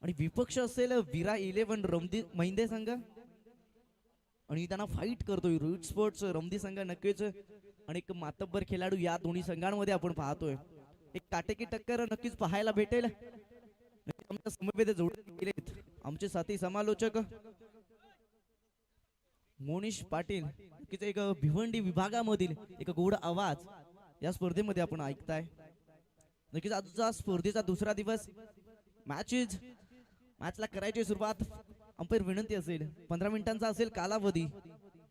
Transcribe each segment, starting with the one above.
आणि विपक्ष असेल विरा 11 रमदी महिंदे संघ, आणि त्यांना फाईट करतोय रूट स्पोर्ट्स रमदी संघ नक्कीच. आणि एक मातब्बर खेळाडू या दोन्ही संघांमध्ये आपण पाहतोय. एक काटेकी टक्कर नक्कीच पाहायला भेटेल. आमच्या समवेत जोडले गेलेत आमचे साथी समालोचक मोनिश पाटील. नक्कीच एक भिवंडी विभागामधील एक गोड आवाज या स्पर्धेमध्ये आपण ऐकताय. नक्कीच आजचा स्पर्धेचा दुसरा दिवस. मॅचला करायची सुरुवात. अंपायर विनंती असेल 15 मिनिटांचा असेल कालावधी.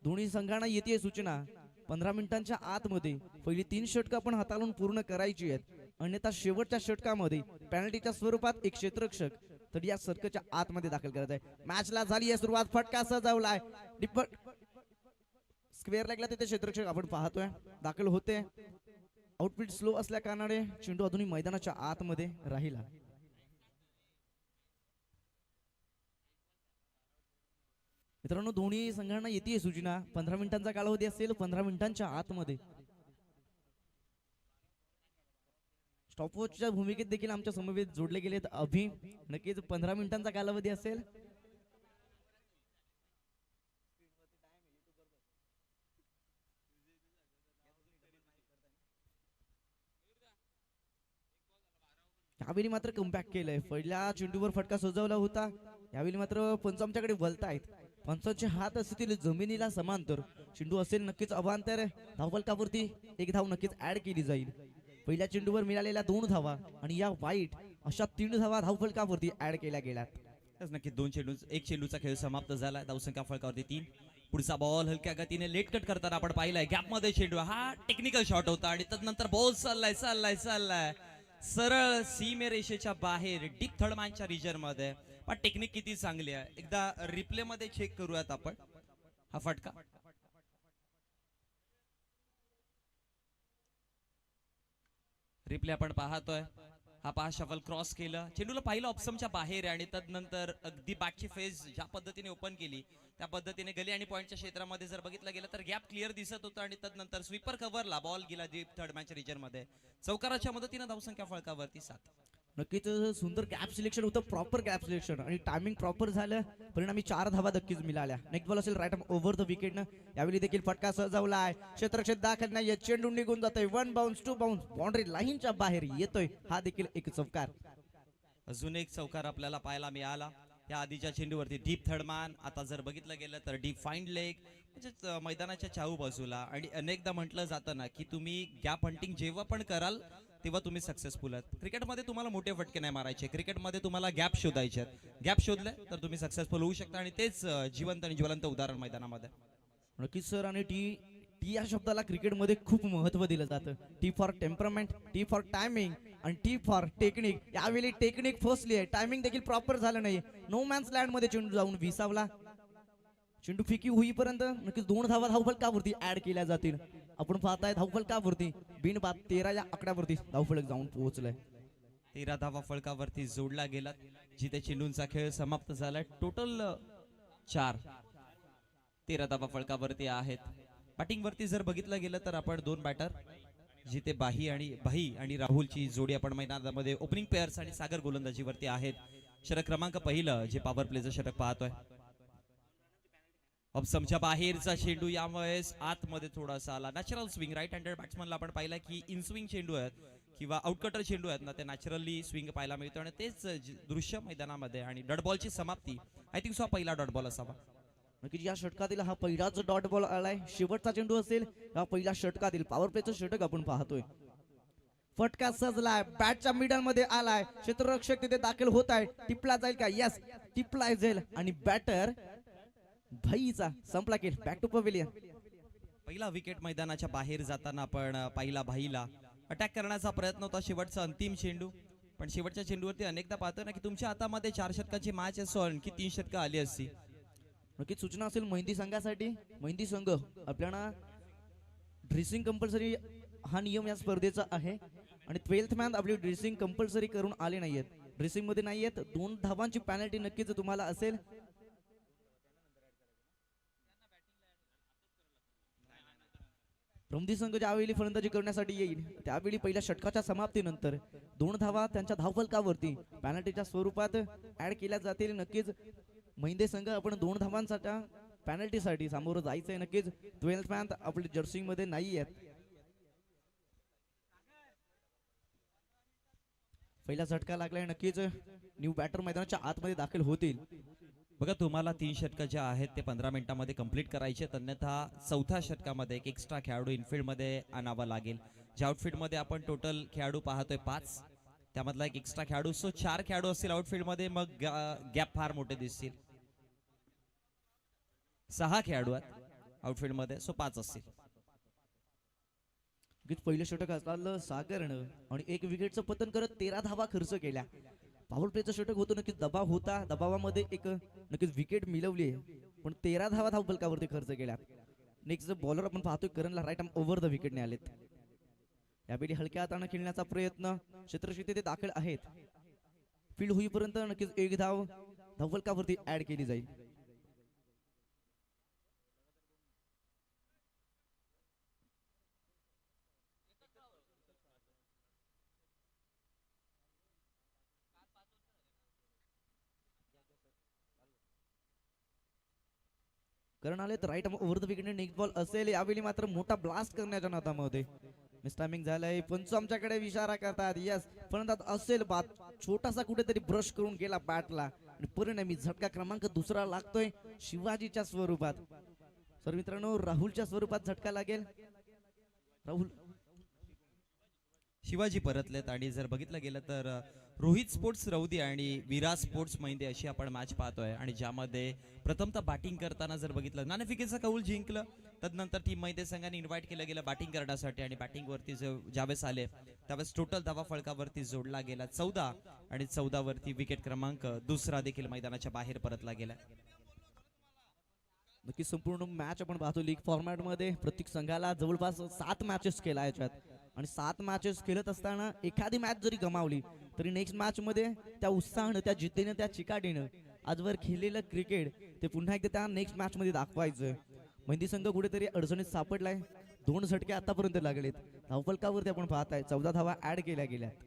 दोन्ही संघांना येते सूचना 15 मिनिटांच्या आतमध्ये पहिली 3 षटकं आपण हाताळून पूर्ण करायची आहेत. अन्यथा शेवटच्या षटकामध्ये पेनल्टीच्या स्वरूपात एक क्षेत्ररक्षक तर या सर्कलच्या आतमध्ये दाखल करत आहे. मॅचला झाली आहे सुरुवात. फटका सजवलाय स्क्वेअर लागला तिथे क्षेत्ररक्षक आपण पाहतोय दाखल होते. आउटफिट स्लो असल्या कारणाने चेंडू अजूनही मैदानाच्या आतमध्ये राहिला. मित्रांनो दोन्ही संघांना येते सूचना 15 मिनिटांचा कालावधी असेल 15 मिनिटांच्या आतमध्ये. स्टॉपवॉचच्या भूमिकेत देखील आमच्या समवेत जोडले गेलेत अभि. नक्कीच 15 मिनिटांचा कालावधी असेल. यावेळी मात्र कमबॅक केलंय. पहिल्या चेंडूवर फटका सजवला होता. यावेळी मात्र पंच आमच्याकडे वलतायत. पंचांचे हात असतील जमिनीला समांतर. चेंडू असेल नक्कीच अवांतर. धावफलकावरती एक धाव नक्कीच ऍड केली जाईल. पहिल्या चेंडूवर मिळालेल्या 2 धावा आणि या वाईट अशा 3 धावा धावफलकावरती ऍड केल्या गेल्यात. नक्की 2 चेंडू एक चेंडूचा खेळ समाप्त झाला. धावसंख्या फलकावरती 3. पुढचा बॉल हलक्या गतीने लेट कट करताना आपण पाहिलाय गॅप मध्ये चेंडू. हा टेक्निकल शॉट होता आणि त्यानंतर बॉल चाललाय सरळ सीमेरेषेच्या बाहेर डीप थर्डमॅनच्या रिजन मध्ये. पण टेक्निक किती चांगली आहे. एकदा रिप्ले मध्ये चेक करूयात आपण हा फटका. रिप्ले आपण पाहतोय. हा पहा शफल क्रॉस केलं. चेंडूला पाहिलं ऑप्शनच्या बाहेर आणि त्यानंतर अगदी बॅकची फेज ज्या पद्धतीने ओपन केली त्या पद्धतीने गली आणि पॉईंटच्या क्षेत्रामध्ये जर बघितलं गेलं तर गॅप क्लिअर दिसत होतं आणि त्यानंतर स्वीपर कव्हरला बॉल गेला डीप थर्ड मॅच रिजन मध्ये. चौकाराच्या मदतीने धावसंख्या फळकावरती 7. नक्कीच सुंदर गॅप सिलेक्शन होतं. प्रॉपर गॅप सिलेक्शन आणि टायमिंग प्रॉपर झालं. परिणामी 4 धावा नक्कीच मिळाल्या. नेक्स्ट बॉल असेल राईट ओव्हर द विकेटनं. यावेळी देखील फटका सजवलाय. क्षेत्ररक्षक दाखल नाहीये. चेंडू निघून जातोय. 1 बाउन्स 2 बाउन्स बाउंड्री लाईनच्या बाहेर येतोय. हा देखील एक चौकार. अजून एक चौकार आपल्याला पाहायला मिळाला. या आधीच्या चेंडूवरती डीप थर्डमॅन. आता जर बघितलं गेलं तर डीप फाईंड लेग म्हणजे मैदानाच्या चाहू बाजूला. आणि अनेकदा म्हटलं जातं ना की तुम्ही गॅप हंटिंग जेव्हा पण कराल तेव्हा तुम्ही सक्सेसफुल आहात. क्रिकेटमध्ये तुम्हाला मोठे फटके नाही मारायचे. क्रिकेटमध्ये तुम्हाला गॅप शोधायचे आहेत. गॅप शोधले तर तुम्ही सक्सेसफुल होऊ शकता आणि तेच जिवंत आणि ज्वलंत उदाहरण मैदानामध्ये. नक्कीच सर. आणि टी या शब्दाला क्रिकेटमध्ये खूप महत्व दिलं जातं. T for temperament, T for timing आणि टी फॉर टेक्निक. यावेळी टेक्निक फसली आहे. टायमिंग देखील प्रॉपर झालं नाही. नो मॅन्स लँड मध्ये चेंडू जाऊन विसावला. चेंडू फिकी होईपर्यंत नक्कीच 2 धावा धावफलकावरती ऍड केल्या जातील. आपण पाहताय धावफलकावरती बिनबाद 13 या आकड्यावरती धावफलक जाऊन पोहोचलाय. 13 धावा फलकावरती जोडला गेला. जिथे चेंडूंचा खेळ समाप्त झालाय. टोटल 4. 13 धावा फलकावरती आहेत. बॅटिंग वरती जर बघितलं गेलं तर आपण 2 बॅटर जिथे भाई आणि राहुलची जोडी आपण मैदानामध्ये ओपनिंग प्लेयर्स आणि सागर गोलंदाजीवरती आहेत. षटक क्रमांक पहिलं जे पॉवर प्लेचं षटक पाहतोय. ऑप्शनच्या बाहेरचा चेंडू यावेळेस आतमध्ये थोडासा आला. नॅचरल स्विंग राईट हँडेड बॅट्समनला आपण पाहिलं की इन स्विंग चेंडू आहेत किंवा आउटकटर चेंडू आहेत ना ते नॅचरली स्विंग पाहायला मिळतो आणि तेच दृश्य मैदानामध्ये. आणि डॉट बॉलची समाप्ती आय थिंक सो पहिला डॉट बॉल असावा. नक्कीच या षटकातील हा पहिलाच डॉट बॉल आलाय. शेवटचा चेंडू असेल या पहिल्या षटकातील पॉवर प्लेचं षटक आपण पाहतोय. फटका सजलाय. बॅटच्या मिडल मध्ये आलाय. क्षेत्ररक्षक तिथे दाखल होत आहे. टिपला जाईल का? यस टिपला जाईल आणि बॅटर भाईचा संपला खेळ. Back to pavilion. पहिला विकेट मैदानाच्या बाहेर जाताना आपण पहिला भाईला अटॅक करण्याचा प्रयत्न होता. शेवटचा अंतिम चेंडू. पण शेवटच्या चेंडूवरती अनेकदा पाहतो ना की तुमच्या हातामध्ये 4 षटकाची मॅच असो आणखी 3 षटकं आली असती. नक्कीच सूचना असेल मेहंदी संघासाठी. मेहंदी संघ आपल्याला ड्रेसिंग कंपल्सरी हा नियम या स्पर्धेचा आहे. आणि 12th मॅन आपली ड्रेसिंग कंपल्सरी करून आले नाहीयेत. ड्रेसिंग मध्ये नाहीयेत. 2 धावांची पॅनल्टी नक्कीच तुम्हाला असेल. प्रमदी संघ ज्यावेळी फलंदाजी करण्यासाठी येईल त्यावेळी पहिल्या षटकाच्या समाप्तीनंतर 2 धावा त्यांच्या धावफलकावरती पॅनल्टीच्या स्वरूपात ऍड केल्या जातील. नक्कीच महिंदे संघ आपण 2 धावांसाठी पॅनल्टीसाठी सामोरं जायचंय. नक्कीच 12th मॅन आपल्या जर्सी मध्ये नाही आहेत. पहिला झटका लागलाय. नक्कीच न्यू बॅटर मैदानाच्या आतमध्ये दाखल होतील. बघा तुम्हाला 3 षटकं जे आहेत ते 15 मिनिटांमध्ये कंप्लीट करायचे, अन्यथा चौथ्या षटकामध्ये एक एक्स्ट्रा खेळाडू इनफिल्ड मध्ये आणावा लागेल. ज्या आउटफील्ड मध्ये आपण टोटल खेळाडू पाहतोय 5, त्यामधला एक एक्स्ट्रा खेळाडू. सो 4 खेळाडू असतील आउटफील्ड मध्ये, मग गॅप फार मोठे दिसतील. 6 खेळाडू आहेत आउटफील्ड मध्ये, सो 5 असतील. पहिलं षटक असलं सागरनं आणि 1 विकेटचं पतन करत 13 धावा खर्च केल्या. पॉवर प्लेचं षटक होतं, नक्कीच दबाव होता. दबावामध्ये एक नक्कीच विकेट मिळवली पण 13 धावा धावफलकावरती खर्च केल्या. नेक्स्ट बॉलर आपण पाहतोय करणला राईट आर्म ओव्हर द विकेटने आलेत. यावेळी हलक्या हाताने खेळण्याचा प्रयत्न क्षेत्रक्षेत्री ते दाखल आहेत. फील्ड होईपर्यंत नक्कीच 1 धाव धावफलकावरती ऍड केली जाईल. करण आले तर right over the wicket next ball असेल. यावेळी मात्र मोठा ब्लास्ट करण्याच्या नादामध्ये मिस टायमिंग झालाय. पंच आमच्याकडे इशारा करतात. यस फलंदाज असेल बाद. छोटासा कुठेतरी ब्रश करून गेला बॅटला आणि परिणामी झटका क्रमांक 2 लागतोय शिवाजीच्या स्वरूपात. सर मित्रांनो राहुलच्या स्वरूपात झटका लागेल. राहुल शिवाजी परतलेत आणि जर बघितलं गेलं तर रोहित स्पोर्ट्स रौदी आणि विराज स्पोर्ट्स महिंदे अशी आपण मॅच पाहतोय, आणि ज्यामध्ये प्रथमतः बॅटिंग करताना जर बघितलं नाणेफेकीचं कौल जिंकलं. तदनंतर टीम महिंदे संघाने इन्व्हाइट केलं गेलं बॅटिंग करण्यासाठी, आणि बॅटिंग वरती ज्यावेळेस आले त्यावेळेस टोटल धावा फळकावरती जोडला गेला 14, आणि 14 वरती विकेट क्रमांक 2 देखील मैदानाच्या बाहेर परतला गेला. नक्की संपूर्ण मॅच आपण पाहतो लीग फॉर्मॅट मध्ये. प्रत्येक संघाला जवळपास 7 मॅचेस केल्या याच्यात, आणि 7 मॅचेस खेळत असताना एखादी मॅच जरी गमावली तरी नेक्स्ट मॅच मध्ये त्या उत्साहानं, त्या जिद्दीनं, त्या चिकाटीनं आजवर खेळलेलं क्रिकेट ते पुन्हा एकदा त्या नेक्स्ट मॅच मध्ये दाखवायचं. महिंदी संघ कुठेतरी अडचणीत सापडलाय. 2 झटके आतापर्यंत लागलेत. धावफलकावरती आपण पाहताय 14 धावा ऍड केल्या गेल्यात.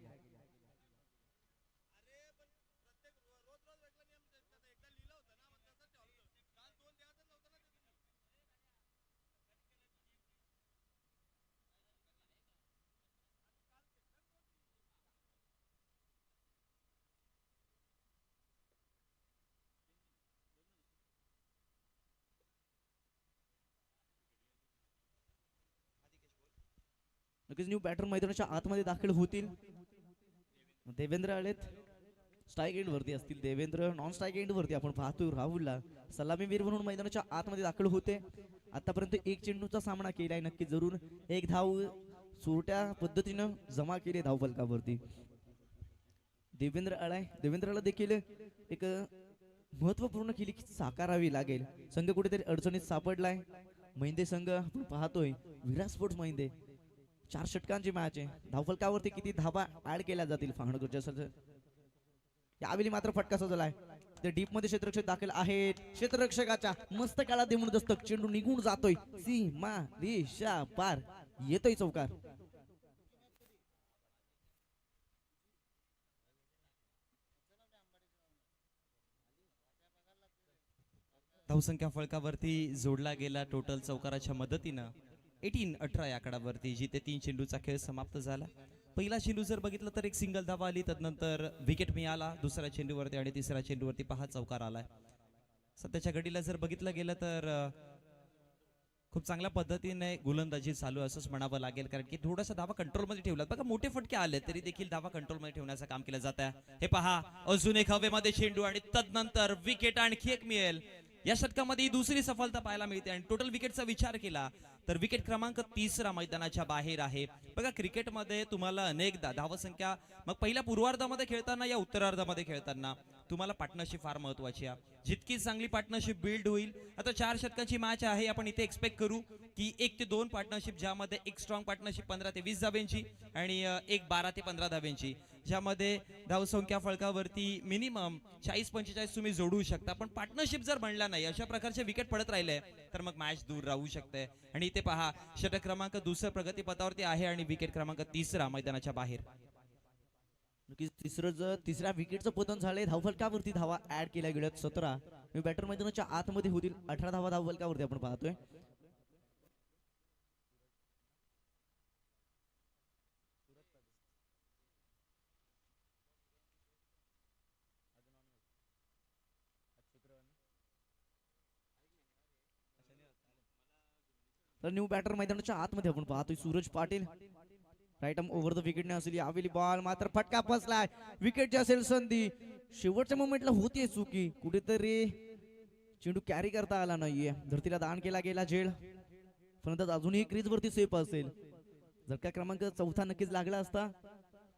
नक्कीच न्यू बॅटर मैदानाच्या आतमध्ये दाखल होतील. देवेंद्र आलेत. स्ट्राईक एंड वरती असतील देवेंद्र. नॉन स्ट्राईक एंड वरती आपण पाहतोय राहुलला सलामीवीर म्हणून मैदानाच्या आतमध्ये दाखल होते. आतापर्यंत 1 चेंडूचा सामना केलाय. नक्की जरूर 1 धाव चोरट्या पद्धतीनं जमा केले धावफलकावरती. देवेंद्र आलाय. देवेंद्रला देखील एक महत्वपूर्ण खेळी साकारावी लागेल. संघ कुठेतरी अडचणीत सापडलाय. महिंदे संघ आपण पाहतोय विराज स्पोर्ट्स महिंदे 4 षटकांची मॅच आहे. धावफलकावरती किती धावा ऍड केल्या जातील पाहणं. यावेळी मात्र फटका सजलाय. ते डीप मध्ये क्षेत्ररक्षक दाखल आहेत. क्षेत्ररक्षकाच्या मस्तकाला देऊन दस्तक चेंडू निघून जातोय सीमा रेषा पार. येतोय चौकार. धावसंख्या फळकावरती जोडला गेला टोटल चौकाराच्या मदतीनं 18-18 या आकडावरती, जिथे 3 चेंडूचा खेळ समाप्त झाला. पहिला चेंडू जर बघितलं तर एक सिंगल धावा आली, तदनंतर विकेट मिळाला दुसऱ्या चेंडूवरती, आणि तिसऱ्या चेंडूवरती 5 चौकार आलाय. सध्याच्या घडीला जर बघितलं गेलं तर खूप चांगल्या पद्धतीने गोलंदाजी चालू असंच म्हणावं लागेल, कारण की थोडासा धावा कंट्रोलमध्ये ठेवला. बघा मोठे फटके आले तरी देखील धावा कंट्रोलमध्ये ठेवण्याचं काम केलं जात आहे. हे पहा अजून एक हवेमध्ये चेंडू, आणि तदनंतर विकेट आणखी एक मिळेल. या षटकामध्ये दुसरी सफलता पाहायला मिळते, आणि टोटल विकेटचा विचार केला तर विकेट क्रमांक 3 मैदानाच्या बाहेर आहे. बघा क्रिकेटमध्ये तुम्हाला अनेकदा धावसंख्या मग पहिल्या पूर्वार्धामध्ये खेळताना या उत्तरार्धामध्ये खेळताना तुम्हाला पार्टनरशिप फार महत्वाची आहे. जितकी चांगली पार्टनरशिप बिल्ड होईल, आता 4 षटकांची मॅच आहे, आपण इथे एक्सपेक्ट करू की 1 ते 2 पार्टनरशिप, ज्यामध्ये एक स्ट्रॉंग पार्टनरशिप 15 ते 20 धाब्यांची आणि एक 12 ते 15 धाब्यांची, ज्यामध्ये धावसंख्या फलकावरती मिनिमम 40-45 तुम्ही जोडू शकता. पण पार्टनरशिप जर बनला नाही, अशा प्रकारचे विकेट पडत राहिले तर मग मॅच दूर राहू शकते. आणि इथे पहा, षटक क्रमांक 2 प्रगतीपथावरती आहे आणि विकेट क्रमांक 3 मैदानाच्या बाहेर. नक्कीच तिसऱ्या विकेटचं पतन झालंय. धावफलकावरती धावा ऍड केल्या गेल्यात 17. बॅटर मैदानाच्या आतमध्ये होतील 18 धावा धावफलकावरती आपण पाहतोय. तर न्यू बॅटर मैदानाच्या आतमध्ये आपण पाहतोय Suraj Patil. Right arm over the विकेटने असेल यावेळी बॉल मात्र फटका फसलाय. विकेटची असेल संधी. शेवटच्या मोमेंटला होतीये चुकी, कुठेतरी चेंडू कॅरी करता आला नाहीये. धरतीला दान केला गेला झेल. फलंदाज अजूनही क्रीज वरती सेफ असेल. जर का क्रमांक 4 नक्कीच लागला असता.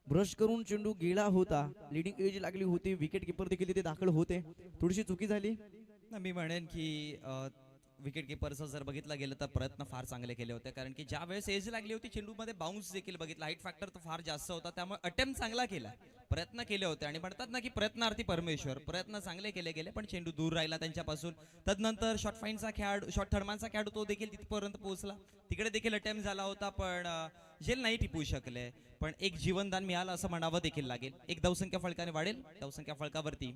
ब्रश करून चेंडू गेला होता. लिडिंग एज लागली होती. विकेट किपर देखील तिथे दाखल होते. थोडीशी चुकी झाली. मी म्हणेन की विकेट किपरचं जर बघितलं गेलं तर प्रयत्न फार चांगले केले होते, कारण की ज्या वेळेस एज लागली होती चेंडूमध्ये बाउन्स देखील बघितला, हाईट फॅक्टर तर फार जास्त होता, त्यामुळे अटेम्प्ट चांगला केला, प्रयत्न केले होते. आणि म्हणतात ना की प्रयत्नार्थी परमेश्वर, प्रयत्न चांगले केले गेले पण चेंडू दूर राहिला त्यांच्यापासून. तदनंतर शॉर्ट फाईनचा खेळाडू, शॉर्ट थर्डमॅनचा खेळाडू तो देखील तिथपर्यंत पोहोचला, तिकडे देखील अटेम्प्ट झाला होता पण झेल नाही टिपू शकले. पण एक जीवनदान मिळालं असं म्हणावं देखील लागेल. एक धावसंख्या फलकाने वाढेल. धावसंख्या फलकावरती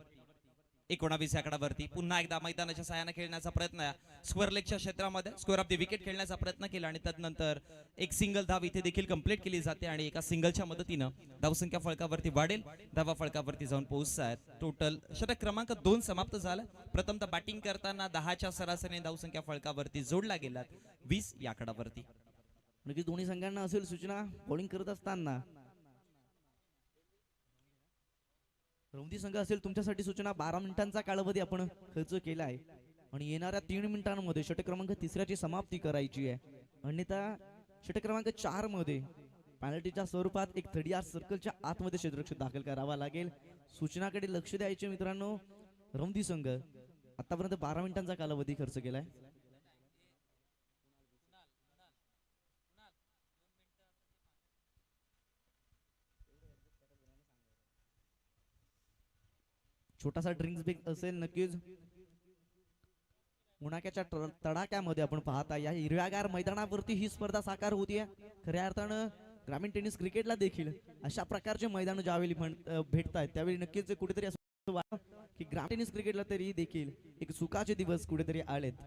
19 आकडावरती पुन्हा एकदा मैदानाच्या साहाय्याने खेळण्याचा प्रयत्न, स्क्वेअर लेगच्या क्षेत्रामध्ये स्क्वेअर ऑफ द विकेट खेळण्याचा प्रयत्न केला आणि तदनंतर एक सिंगल धाव इथे देखील कंप्लीट केली जाते आणि एका सिंगलच्या मदतीनं धावसंख्या फलकावरती वाढेल. धावा फलकावरती जाऊन पोहोचतायत. टोटल षटक क्रमांक 2 समाप्त झालं. प्रथमतः बॅटिंग करताना 10च्या सरासरीने धावसंख्या फलकावरती जोडला गेला 20 या आकडावरती. नक्कीच दोन्ही संघांना असेल सूचना बॉलिंग करत असताना. रौंदी संघ असेल तुमच्यासाठी सूचना, 12 मिनिटांचा कालावधी आपण खर्च केला आहे आणि येणाऱ्या 3 मिनिटांमध्ये षटक क्रमांक 3ची समाप्ती करायची आहे. अन्यथा षटक क्रमांक 4 मध्ये पॅनल्टीच्या स्वरूपात एक 30 सर्कलच्या आतमध्ये क्षेत्ररक्षक दाखल करावा लागेल. सूचनाकडे लक्ष द्यायचे मित्रांनो. रौंदी संघ आतापर्यंत 12 मिनिटांचा कालावधी खर्च केलाय. छोटासा ड्रिंक्स ब्रेक असेल नक्कीच. उन्हाळ्याच्या तडाख्यामध्ये आपण पाहता या हिरव्यागार मैदानावरती ही स्पर्धा साकार होतीये. खऱ्या अर्थानं ग्रामीण टेनिस क्रिकेटला देखील अशा प्रकारचे मैदान ज्यावेळी भेटतायत त्यावेळी नक्कीच कुठेतरी असं वाटतं की ग्रामीण टेनिस क्रिकेटला तरी देखील एक सुखाचे दिवस कुठेतरी आलेत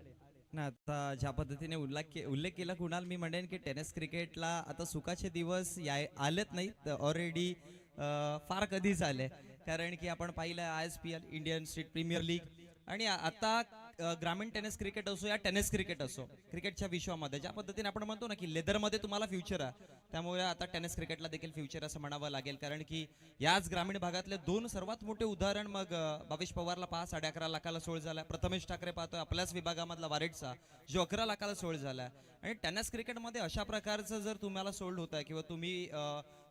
ना. आता ज्या पद्धतीने उल्लेख केला कुणाल, मी म्हणेन की टेनिस क्रिकेटला आता सुखाचे दिवस आलेत नाहीत, ऑलरेडी फार कधीच आले. कारण की आपण पाहिलं ISPL Indian state premier league आणि आता ग्रामीण टेनिस क्रिकेट असो या टेनिस क्रिकेट असो, क्रिकेटच्या विश्वामध्ये ज्या पद्धतीने आपण म्हणतो ना की लेदरमध्ये तुम्हाला फ्युचर आहे, त्यामुळे आता टेनिस क्रिकेटला देखील फ्युचर असं म्हणावं लागेल. कारण की याच ग्रामीण भागातले 2 सर्वात मोठे उदाहरण, मग भावेश पवारला पहा 11.5 लाखाला सोळ झाला. प्रथमेश ठाकरे पाहतोय आपल्याच विभागामधला वारेटचा जो 11 लाखाला सोळ झाला. आणि टेनिस क्रिकेटमध्ये अशा प्रकारचं जर तुम्हाला सोल्ड होत आहे किंवा तुम्ही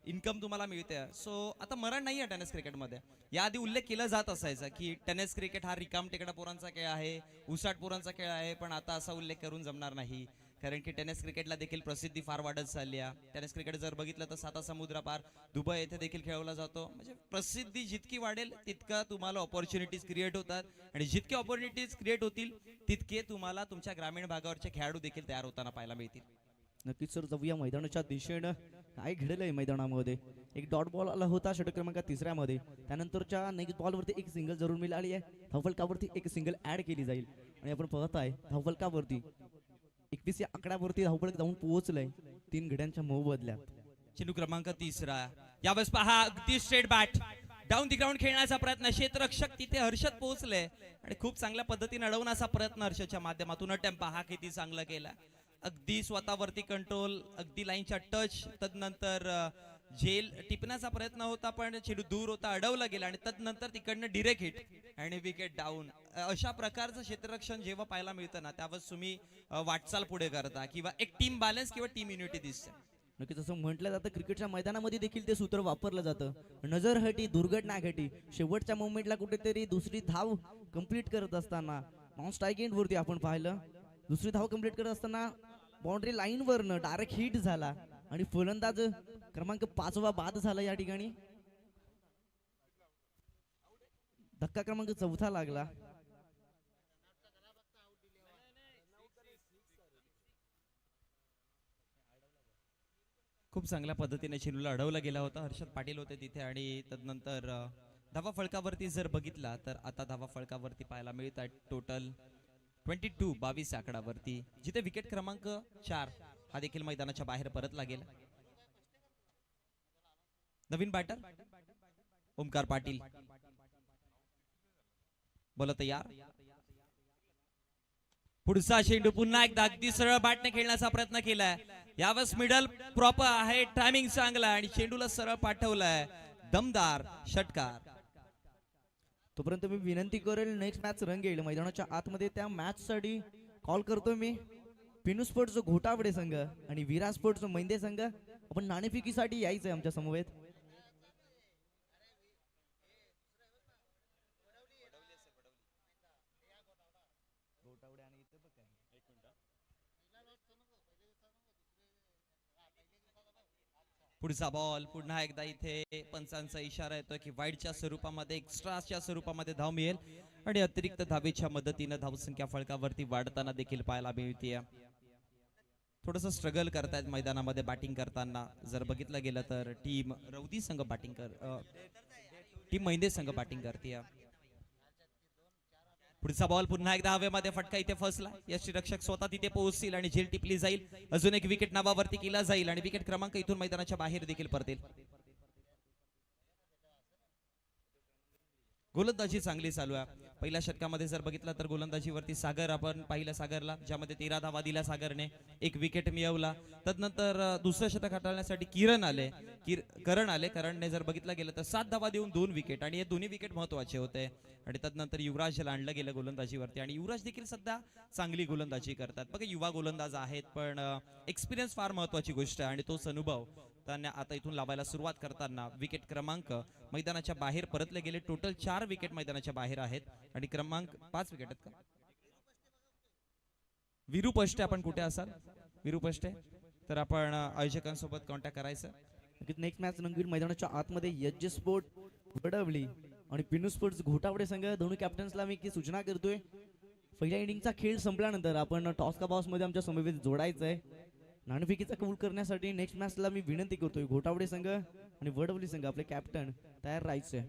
इन्कम तुम्हाला मिळते, सो आता मरण नाही आहे टेनिस क्रिकेटमध्ये. याआधी उल्लेख केला जात असायचा की टेनिस क्रिकेट हा रिकाम टेकडा पोरांचा खेळ आहे, उसाट पोरांचा खेळ आहे, पण आता असा उल्लेख करून जमणार नाही. कारण की टेनिस क्रिकेटला देखील प्रसिद्धी फार वाढत चालली आहे. टेनिस क्रिकेट जर बघितलं तर 7 समुद्रापार दुबई येथे देखील खेळवला जातो. म्हणजे प्रसिद्धी जितकी वाढेल तितका तुम्हाला ऑपॉर्च्युनिटीज क्रिएट होतात आणि जितके ऑपॉर्च्युनिटीज क्रिएट होतील तितके तुम्हाला तुमच्या ग्रामीण भागावरचे खेळाडू देखील तयार होताना पाहायला मिळतील. नक्कीच सर, जाऊया मैदानाच्या दिशेनं. काय घडलंय मैदानामध्ये, एक डॉट बॉल आला होता षटक क्रमांक 3 मध्ये. त्यानंतरच्या नेक्स्ट बॉलवरती एक सिंगल जरूर मिळाली आहे. धावफलकावरती एक सिंगल ऍड केली जाईल आणि आपण पाहताय धावफलकावरती 21 या आकड्यावरती धावफलक जाऊन पोहोचलंय 3 घड्यांच्या मोबदल्यात. चेंडू क्रमांक 3 यावेळेस पहा अगदी straight bat down the ground खेळण्याचा प्रयत्न, क्षेत्ररक्षक तिथे हर्षद पोहोचले आणि खूप चांगल्या पद्धतीने अडवण्याचा प्रयत्न हर्षदच्या माध्यमातून. अटेम्प्ट पहा किती चांगला केला, अगदी स्वतःवरती कंट्रोल, अगदी लाईनच्या टच. तदनंतर झेल टिपण्याचा प्रयत्न होता पण चेंडू दूर होता, अडवला गेला आणि तदनंतर तिकडनं डिरेक्ट हिट आणि विकेट डाऊन. अशा प्रकारचं क्षेत्ररक्षण जेव्हा पाहायला मिळतं ना त्यावेळेस तुम्ही वाटचाल पुढे करता किंवा एक टीम बॅलन्स किंवा टीम युनिटी दिसते. नक्कीच असं म्हटलं जातं क्रिकेटच्या मैदानामध्ये देखील ते सूत्र वापरलं जातं, नजर हटी दुर्घटना घटी. शेवटच्या मोमेंटला कुठेतरी दुसरी धाव कंप्लीट करत असताना नॉन स्ट्राईक एंड वरती आपण पाहिलं, दुसरी धाव कंप्लीट करत असताना बाउंड्री लाईन वरनं डायरेक्ट हिट झाला आणि फलंदाज क्रमांक 5 बाद झाला या ठिकाणी. धक्का क्रमांक 4 लागला. खूप चांगल्या पद्धतीने चेंडूला अडवला गेला होता. हर्षद पाटील होते तिथे आणि तदनंतर धावा फळकावरती जर बघितला तर आता धावा फळकावरती पाहायला मिळत आहे टोटल 22 आकडावरती, जिथे विकेट क्रमांक 4 हा देखील मैदानाच्या बाहेर परतला गेला. नवीन बॅटर ओमकार पाटील बोला तयार. पुढचा चेंडू पुन्हा एकदा अगदी सरळ बॅटने खेळण्याचा प्रयत्न केलाय. यावेळेस मिडल प्रॉपर आहे, टायमिंग चांगला आणि चेंडूला सरळ पाठवलाय. दमदार षटकार. तोपर्यंत मी विनंती करेल नेक्स्ट मॅच रंगेल मैदानाच्या आतमध्ये, त्या मॅच साठी कॉल करतो मी. पिनू स्पोर्ट्स घोटावडे संघ आणि विरा स्पोर्ट्स मैंदे संघ, आपण नाणेफेकीसाठी यायचंय आमच्या समवेत. पुढचा बॉल पुन्हा एकदा इथे पंचांचा इशारा येतो की वाईडच्या स्वरूपामध्ये एक्स्ट्राच्या स्वरूपामध्ये धाव मिळेल आणि अतिरिक्त धावेच्या मदतीने धावसंख्या फळकावरती वाढताना देखील पाहायला मिळते. थोडस स्ट्रगल करतायत मैदानामध्ये बॅटिंग करताना. जर बघितलं गेलं तर टीम रौदी संघ टीम मैंदे संघ बॅटिंग करते. पुढचा बॉल पुन्हा एकदा हवेमध्ये फटका इथे फसला. यष्टीरक्षक स्वतः तिथे पोहोचतील आणि झेल टिपली जाईल. अजून एक विकेट नावावरती केला जाईल आणि विकेट क्रमांक इथून मैदानाच्या बाहेर देखील पडतील. गोलंदाजी चांगली चालू आहे. पहिल्या षटकामध्ये जर बघितलं तर गोलंदाजीवरती सागर आपण पाहिलं, सागरला ज्यामध्ये 13 धावा दिल्या सागरने, एक विकेट मिळवला. तदनंतर दुसरं षटक हाताळण्यासाठी करण आले. करणने जर बघितलं गेलं तर 7 धावा देऊन 2 विकेट आणि हे दोन्ही विकेट महत्वाचे होते. आणि तदनंतर युवराजला आणलं गेलं गोलंदाजीवरती आणि युवराज देखील सध्या चांगली गोलंदाजी करतात. बघा युवा गोलंदाज आहेत पण एक्सपिरियन्स फार महत्वाची गोष्ट आहे आणि तोच अनुभव त्यांना आता इथून लावायला सुरुवात करताना विकेट क्रमांक मैदानाच्या बाहेर परतले गेले. टोटल 4 विकेट मैदानाच्या बाहेर आहेत आणि क्रमांक 5 विकेट आहेत का? विरू पष्टे, आपण कुठे असाल विरू पष्टे? तर आपण आयोजकांसोबत कॉन्टॅक्ट करायचं. नेक्स्ट मॅच रंगील मैदानाच्या आतमध्ये यज्ञ स्पोर्ट वडवली आणि पिनू स्पोर्ट्स घोटावडे संघ, दोन्ही कॅप्टन्सला मी सूचना करतोय पहिल्या इनिंगचा खेळ संपल्यानंतर आपण टॉस का बॉक्स मध्ये आमच्या समवेत जोडायचं आहे. नाणेफेकीचा कबूल करण्यासाठी नेक्स्ट मॅचला मी विनंती करतोय घोटावडे संघ आणि वडवली संघ आपले कॅप्टन तयार राहायचे.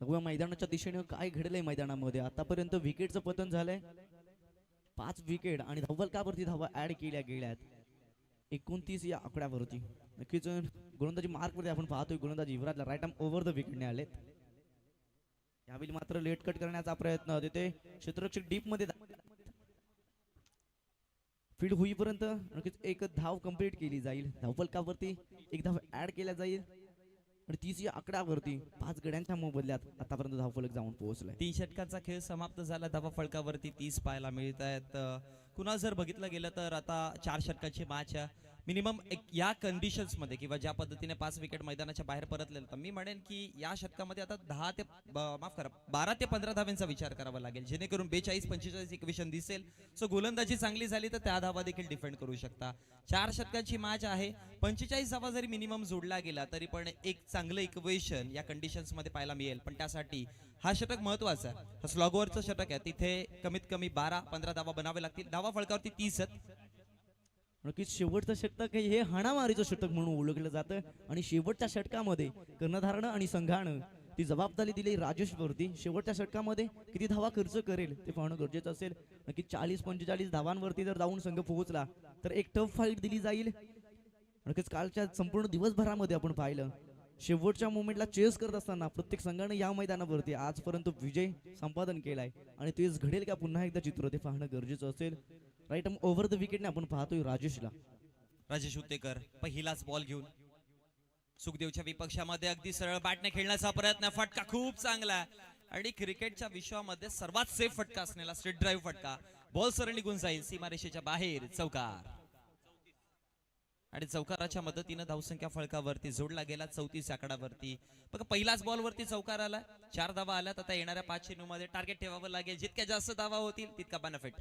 मैदानाच्या दिशेने काय घडलंय मैदानामध्ये आतापर्यंत विकेटचं पतन झालंय. 5 विकेट आणि धावलकावरती धावा ऍड केल्या गेल्यात 29 या आकड्यावरती. नक्कीच गोलंदाजी मार्क वरती आपण पाहतोय गोलंदाजी युवराजला राईट आर्म ओव्हर द विकेटने आलेत. यावेळी मात्र लेट कट करण्याचा प्रयत्न, तिथे क्षेत्ररक्षक डीप मध्ये फील्ड होईपर्यंत नक्कीच एक धाव कंप्लीट केली जाईल. धावफलकावरती एक धाव ऍड केल्या जाईल आणि 30 या आकड्यावरती 5 गड्यांच्या मोबदल्यात आतापर्यंत धावफलक जाऊन पोहोचलाय. 3 षटकांचा खेळ समाप्त झाला. धावा फळकावरती 30 पाहायला मिळत आहेत. पुन्हा जर बघितलं गेलं तर आता 4 षटकाची मॅच मिनिमम या कंडिशन्स मध्ये किंवा ज्या पद्धतीने 5 विकेट मैदानाच्या बाहेर परतलेलं, तर मी म्हणेन की या षटकामध्ये आता 12 ते 15 धावांचा विचार करावा लागेल, जेणेकरून 42-45 इक्वेशन दिसेल. सो गोलंदाजी चांगली झाली तर त्या धावा देखील डिफेंड करू शकता. 4 षटकांची मॅच आहे. 45 धावा जरी मिनिमम जोडला गेला तरी पण एक चांगलं इक्वेशन या कंडिशन्स मध्ये पाहायला मिळेल. पण त्यासाठी हा षटक महत्वाचा आहे. हा स्लॉगवरचं षटक आहे, तिथे कमीत कमी 12-15 धावा बनावे लागतील. धावा फळकावरती 30 आहेत. नक्कीच शेवटचं षटक हे हाणामारीचं षटक म्हणून ओळखलं जातं आणि शेवटच्या षटकामध्ये कर्णधारानं आणि संघानं ती जबाबदारी दिली राजेश वरती. शेवटच्या षटकामध्ये किती धावा खर्च करेल ते पाहणं गरजेचं असेल. नक्की 40-45 धावांवरती जर जाऊन संघ पोहोचला तर एक टफ फाईट दिली जाईल. नक्कीच कालच्या संपूर्ण दिवसभरामध्ये आपण पाहिलं शेवटच्या मोमेंटला चेस करत असताना प्रत्येक संघाने या मैदानावरती आजपर्यंत विजय संपादन केलाय आणि तेच घडेल का पुन्हा एकदा चित्र ते पाहणं गरजेचं असेल. राईट ओव्हर द विकेटने आपण पाहतोय राजेशला. राजेश उत्तेकर पहिलाच बॉल घेऊन सुखदेवच्या विपक्षामध्ये अगदी सरळ बॅटने खेळण्याचा प्रयत्न. फटका खूप चांगला आहे आणि क्रिकेटच्या विश्वामध्ये सर्वात सेफ फटका असलेला स्ट्रेट ड्राईव्ह फटका. बॉल सरळ निघून जाईल सीमारेषेच्या बाहेर. चौकार. आणि चौकाराच्या मदतीनं धावसंख्या फळकावरती जोडला गेला 34 आकडावरती. बघा पहिलाच बॉल वरती चौकार आला. 4 धावा आल्यात. आता येणाऱ्या 5 चेंडूमध्ये टार्गेट ठेवावं लागेल. जितक्या जास्त धावा होतील तितका बेनिफिट.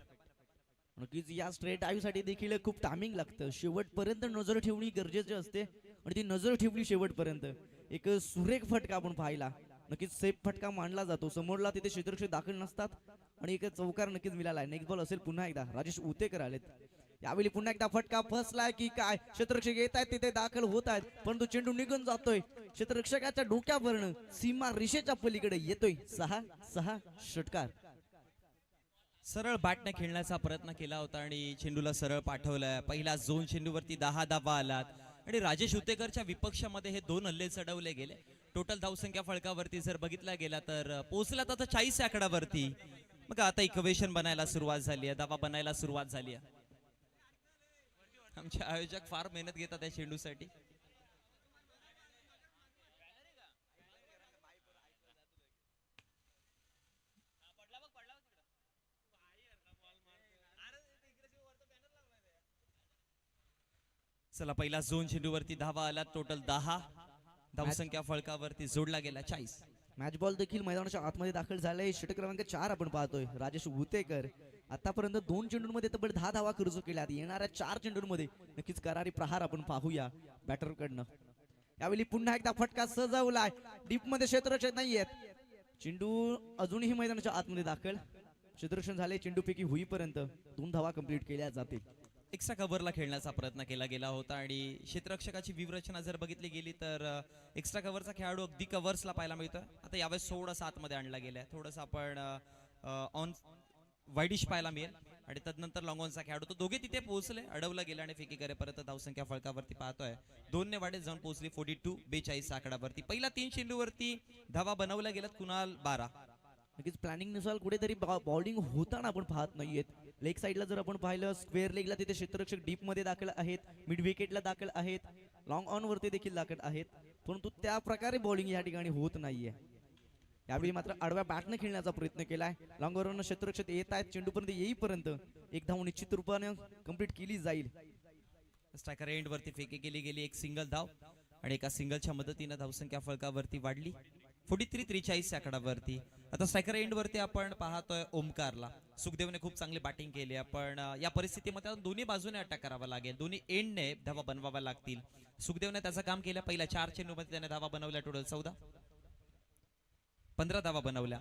नक्कीच या स्ट्रेट साठी देखील खूप टायमिंग लागतं. शेवटपर्यंत नजर ठेवणी गरजेची असते आणि ती नजर ठेवली शेवटपर्यंत. एक सुरेख फटका आपण पाहिला. नक्कीच सेफ फटका मानला जातो. समोरला तिथे क्षेत्ररक्षक दाखल नसतात आणि एक चौकार नक्कीच मिळाला. नेक्स्ट बॉल असेल पुन्हा एकदा राजेश उतेकर आलेत. यावेळी पुन्हा एकदा फटका फसलाय की काय. क्षेत्ररक्षक येत आहेत तिथे दाखल होत आहेत परंतु चेंडू निघून जातोय. क्षेत्ररक्षकाच्या डोक्यावरनं सीमा रेषेच्या पलीकडे येतोय. 6 षटकार. सरळ बॅटने खेळण्याचा प्रयत्न केला होता आणि चेंडूला सरळ पाठवलाय. पहिला झोन चेंडूवरती 10 धावा आलात आणि राजेश उतेकरच्या विपक्षामध्ये हे 2 हल्ले चढवले गेले. टोटल धावसंख्या फळकावरती जर बघितला गेला तर पोहोचलात आता 40 आकडावरती. मग आता इक्वेशन बनायला सुरुवात झाली आहे. धावा बनायला सुरुवात झाली आहे. आमचे आयोजक फार मेहनत घेतात या चेंडूसाठी. चला पहिला झोन चेंडूवरती धावा आला. टोटल 10 धावसंख्या फळकावरती जोडला गेला 40. मॅच बॉल देखील मैदानाच्या आतमध्ये दाखल झालाय. षटक क्रमांक 4 आपण पाहतोय. राजेश उतेकर आतापर्यंत 2 चेंडूंमध्ये तब्बल 10 धावा खर्च केल्या. येणाऱ्या 4 चेंडूंमध्ये नक्कीच करारी प्रहार आपण पाहूया बॅटर कडनं. यावेळी पुन्हा एकदा फटका सजवलाय. डीप मध्ये क्षेत्ररक्षक नाहीयेत. चेंडू अजूनही मैदानाच्या आतमध्ये दाखल. क्षेत्ररक्षण झाले. चेंडूपैकी होईपर्यंत 2 धावा कंप्लीट केल्या जातील. एक्स्ट्रा कव्हरला खेळण्याचा प्रयत्न केला गेला होता आणि क्षेत्ररक्षकाची व्यूहरचना जर बघितली गेली तर एक्स्ट्रा कव्हरचा खेळाडू अगदी कव्हर्सला पाहायला मिळतोय. आता यावेळेस थोडासा आतमध्ये आणला गेलाय. थोडंसं आपण ऑन वाईडिश पाहायला मिळेल आणि तदनंतर लॉंग ऑनचा खेळाडू तो दोघे तिथे पोहोचले. अडवला गेला आणि फेकी करेपर्यंत धावसंख्या फळकावरती पाहतोय 2 ने वाढत जाऊन पोहोचली 42 आकडावरती. पहिला 3 चेंडूवरती धावा बनवल्या गेल्यात. कुणाल 12. नक्कीच प्लॅनिंग नुसार कुठेतरी बॉलिंग होताना आपण पाहत नाहीयेत. लेग साईडला जर आपण पाहिलं स्क्वेअर लेगला तिथे क्षेत्ररक्षक डीप मध्ये दाखल आहेत. मिड विकेटला दाखल आहेत. लॉंग ऑन वरती देखील दाखल आहेत. परंतु त्या प्रकारे बॉलिंग या ठिकाणी होत नाहीये. यावेळी मात्र आडव्या बॅटने खेळण्याचा प्रयत्न केलाय. लॉंग ऑन क्षेत्ररक्षक येत आहेत. चेंडूपर्यंत येईपर्यंत एक धाव निश्चित रूपाने कंप्लीट केली जाईल. स्ट्रायकर एंड वरती फेकी केली गेली. एक सिंगल धाव आणि एका सिंगलच्या मदतीने धावसंख्या फळकावरती वाढली 43 आकडावरती. आता स्ट्रायकर एंड वरती आपण पाहतोय ओमकारला. सुखदेवने खूप चांगली बॅटिंग केली. आपण या परिस्थितीमध्ये दोन्ही बाजूने अटॅक करावा लागेल. दोन्ही एंडने धावा बनवाव्या लागतील. सुखदेवने त्याचं काम केलं. पहिल्या 4 चेंडूमध्ये त्याने धावा बनवल्या. टोटल 15 धावा बनवल्या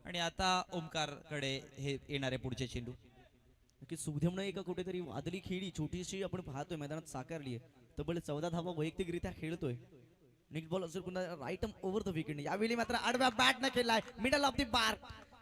आणि आता ओमकारकडे हे येणारे पुढचे चेंडू. की सुखदेवनं एका कुठेतरी वादळी खेळी छोटीशी आपण पाहतोय मैदानात साकारली आहे. तब्बल 14 धावा वैयक्तिकरित्या खेळतोय. नेक्स्ट बॉल असेल पुन्हा राईट ओव्हर द विकेट. यावेळी मात्र आडव्या बॅट न केलाय. Middle off the bar.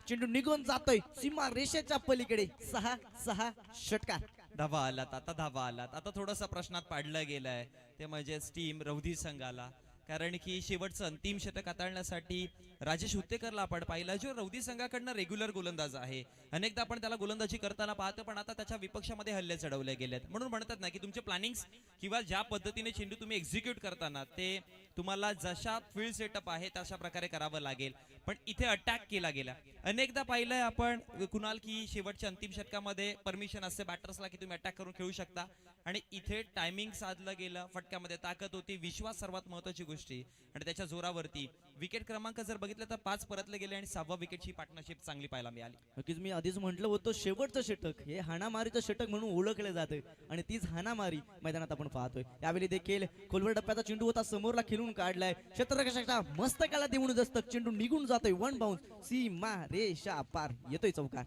चेंडू निघून जातोय सीमा रेषेच्या पलीकडे. 6 षटकार. धावा आलात. आता धावा आलात. आता थोडासा प्रश्नात पाडलं गेलाय ते म्हणजे टीम रौदी संघाला. कारण की शेवटचं अंतिम षटक हाताळण्यासाठी राजेश हुत्तेकरला आपण पाहिलं जो रौदी संघाकडनं रेग्युलर गोलंदाज आहे. अनेकदा आपण त्याला गोलंदाजी करताना पाहतो पण आता त्याच्या विपक्षामध्ये हल्ले चढवले गेलेत. म्हणून म्हणतात ना की तुमचे प्लॅनिंग किंवा ज्या पद्धतीने चेंडू तुम्ही एक्झिक्यूट करताना ते तुम्हाला जशा फील्ड सेटअप आहे तशा प्रकारे करावं लागेल. पण इथे अटॅक केला गेला. अनेकदा पाहिलंय आपण कुणाल की शेवटच्या अंतिम षटकामध्ये परमिशन असते बॅटर्सला की तुम्ही अटॅक करून खेळू शकता आणि इथे टायमिंग साधलं गेलं. फटक्यामध्ये ताकद होती. विश्वास सर्वात महत्वाची गोष्टी आणि त्याच्या जोरावरती विकेट क्रमांक जर बघितलं तर 5 परतले गेले आणि 6व्या विकेटची पार्टनरशिप चांगली पाहायला मिळाली. नक्कीच मी आधीच म्हटलं होतं शेवटचं षटक हे हाणामारीचं षटक म्हणून ओळखलं जातं आणि तीच हाणामारी मैदानात आपण पाहतोय. यावेळी देखील खोलवर टप्प्याचा चेंडू होता. समोरला खेळून काढलाय. क्षेत्ररक्षकाच्या मस्तकाला देऊन दस्तक. चेंडू निघून जातोय. 1 बाउन्स. सीमा रेषा पार. येतोय चौकार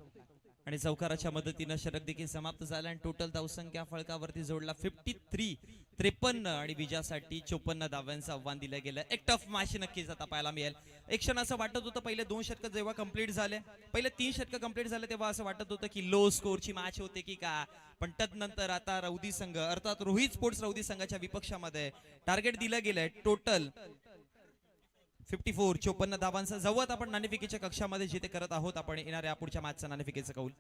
आणि चौकाराच्या मदतीनं षटक देखील समाप्त झालं आणि टोटल धावसंख्या फळकावरती जोडला 53 आणि विजयासाठी 54 धाव्यांचं आव्हान दिलं गेलं. एक टफ मॅच नक्कीच आता पाहायला मिळेल. एक क्षण असं वाटत होतं पहिले 2 षटक जेव्हा कंप्लीट झाले पहिले 3 षटक कंप्लीट झाले तेव्हा असं वाटत होतं की लो स्कोरची मॅच होते की का. पण तदनंतर आता रौदी संघ अर्थात रोहित स्पोर्ट्स रौदी संघाच्या विपक्षामध्ये टार्गेट दिलं गेलंय टोटल 54 धावांचा जवळ आपण नाणेफेकीच्या कक्षामध्ये जिथे करत आहोत आपण येणाऱ्या पुढच्या मॅचचा नाणेफेकीचं कौल.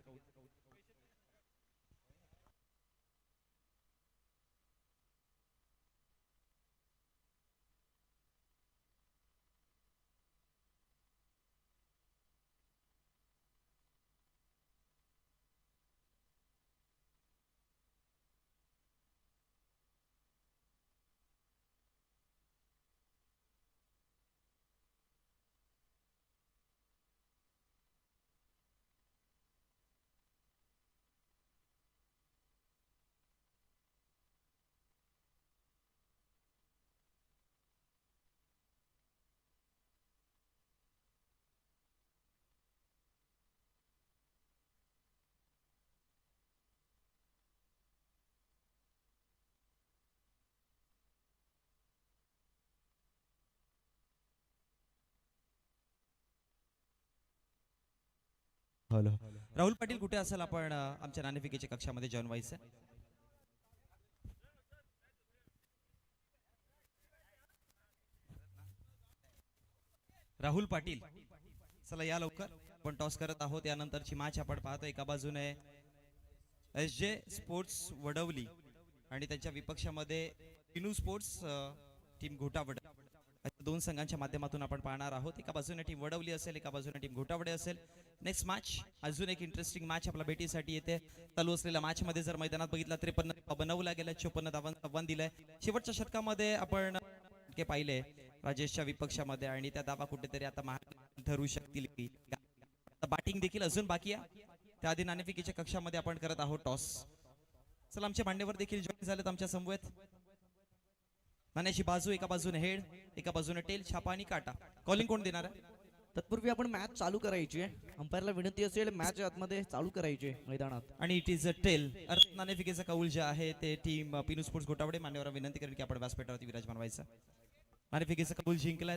हॅलो. राहुल पाटील कुठे असेल, आपण आमच्या नाणेफेकीच्या कक्षामध्ये जॉईन व्हायचं. राहुल पाटील, चला या लवकर. आपण टॉस करत आहोत. यानंतरची मॅच आपण पाहतो. एका बाजूने एस जे स्पोर्ट्स वडवली आणि त्यांच्या विपक्षामध्ये पिनू स्पोर्ट्स टीम घोटावडे, अशा दोन संघांच्या माध्यमातून आपण पाहणार आहोत. एका बाजूने टीम वडवली असेल, एका बाजूने टीम घोटावडे असेल. नेक्स्ट मॅच, अजून एक इंटरेस्टिंग मॅच आपल्या भेटीसाठी येते. चालू असलेल्या मॅच मध्ये जर मैदानात बघितला 53 बनवला गेला, 54 धावांचं आव्हान दिलंय. शेवटच्या षटकामध्ये आपण पाहिले राजेशच्या विपक्षामध्ये, आणि त्या धावा कुठेतरी आता ठरू शकतील. बॅटिंग देखील अजून बाकी आहे. त्याआधी नाणेफेकीच्या कक्षामध्ये आपण करत आहोत टॉस. चला, आमचे मांडेवर देखील जॉईन झालेत आमच्या समवेत. नाण्याची बाजू, एका बाजूने हेड, एका बाजूने टेल, छापा आणि काटा. कॉलिंग कोण देणार आहे? तत्पूर्वी आपण मॅच चालू करायची आहे. अंपायरला विनंती असेल मॅच आतमध्ये चालू करायची आहे मैदानात. आणि इट इज अ टेल. नाणेफेकीचा कौल जे आहे ते टीम पिनू स्पोर्ट्स घोटावडे मान्यवरांना विनंती करेल की आपण व्यासपीठावरती विराजमान व्हायचं. नाणेफेकीचा कौल जिंकलाय.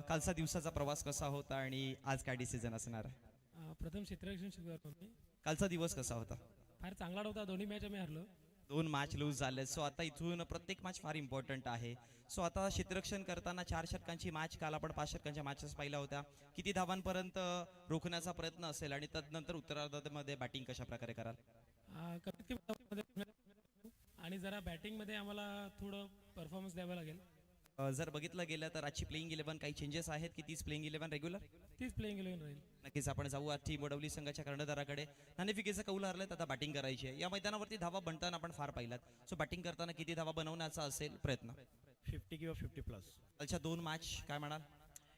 कालचा दिवसाचा प्रवास कसा होता आणि आज काय डिसिजन असणार आहे? प्रथम क्षेत्ररक्षण शिकवतो मी. कालचा दिवस कसा होता? फार चांगला होता. दोन्ही मॅच आम्ही हरलो. 2 मॅच लूज झाले. सो आता इथून प्रत्येक मॅच फार इम्पॉर्टंट आहे. सो आता क्षेत्ररक्षण करताना 4 षटकांची मॅच, काल आपण 5 षटकांच्या मॅचेस पाहिल्या होत्या. किती धावांपर्यंत रोखण्याचा प्रयत्न असेल आणि तदनंतर उत्तरार्धामध्ये बॅटिंग कशा प्रकारे कराल? कमीत कमी आणि जरा बॅटिंगमध्ये आम्हाला थोडं परफॉर्मन्स द्यावं लागेल. जर बघितलं गेलं तर आजची प्लेइंग 11 काही चेंजेस आहेत की तीच प्लेइंग 11 रेग्युलर? तीच प्लेइंग 11 राहील. नक्कीच आपण जाऊ आज टीम वडवली संघाच्या कर्णधाराकडे. नाणेफेकीचा कौल हरलेत, आता बॅटिंग करायची आहे. या मैदानावरती धावा बनताना आपण फार पाहिलात. सो बॅटिंग करताना किती धावा बनवण्याचा असेल प्रयत्न? 50 किंवा 50+. कालच्या 2 मॅच काय म्हणाल?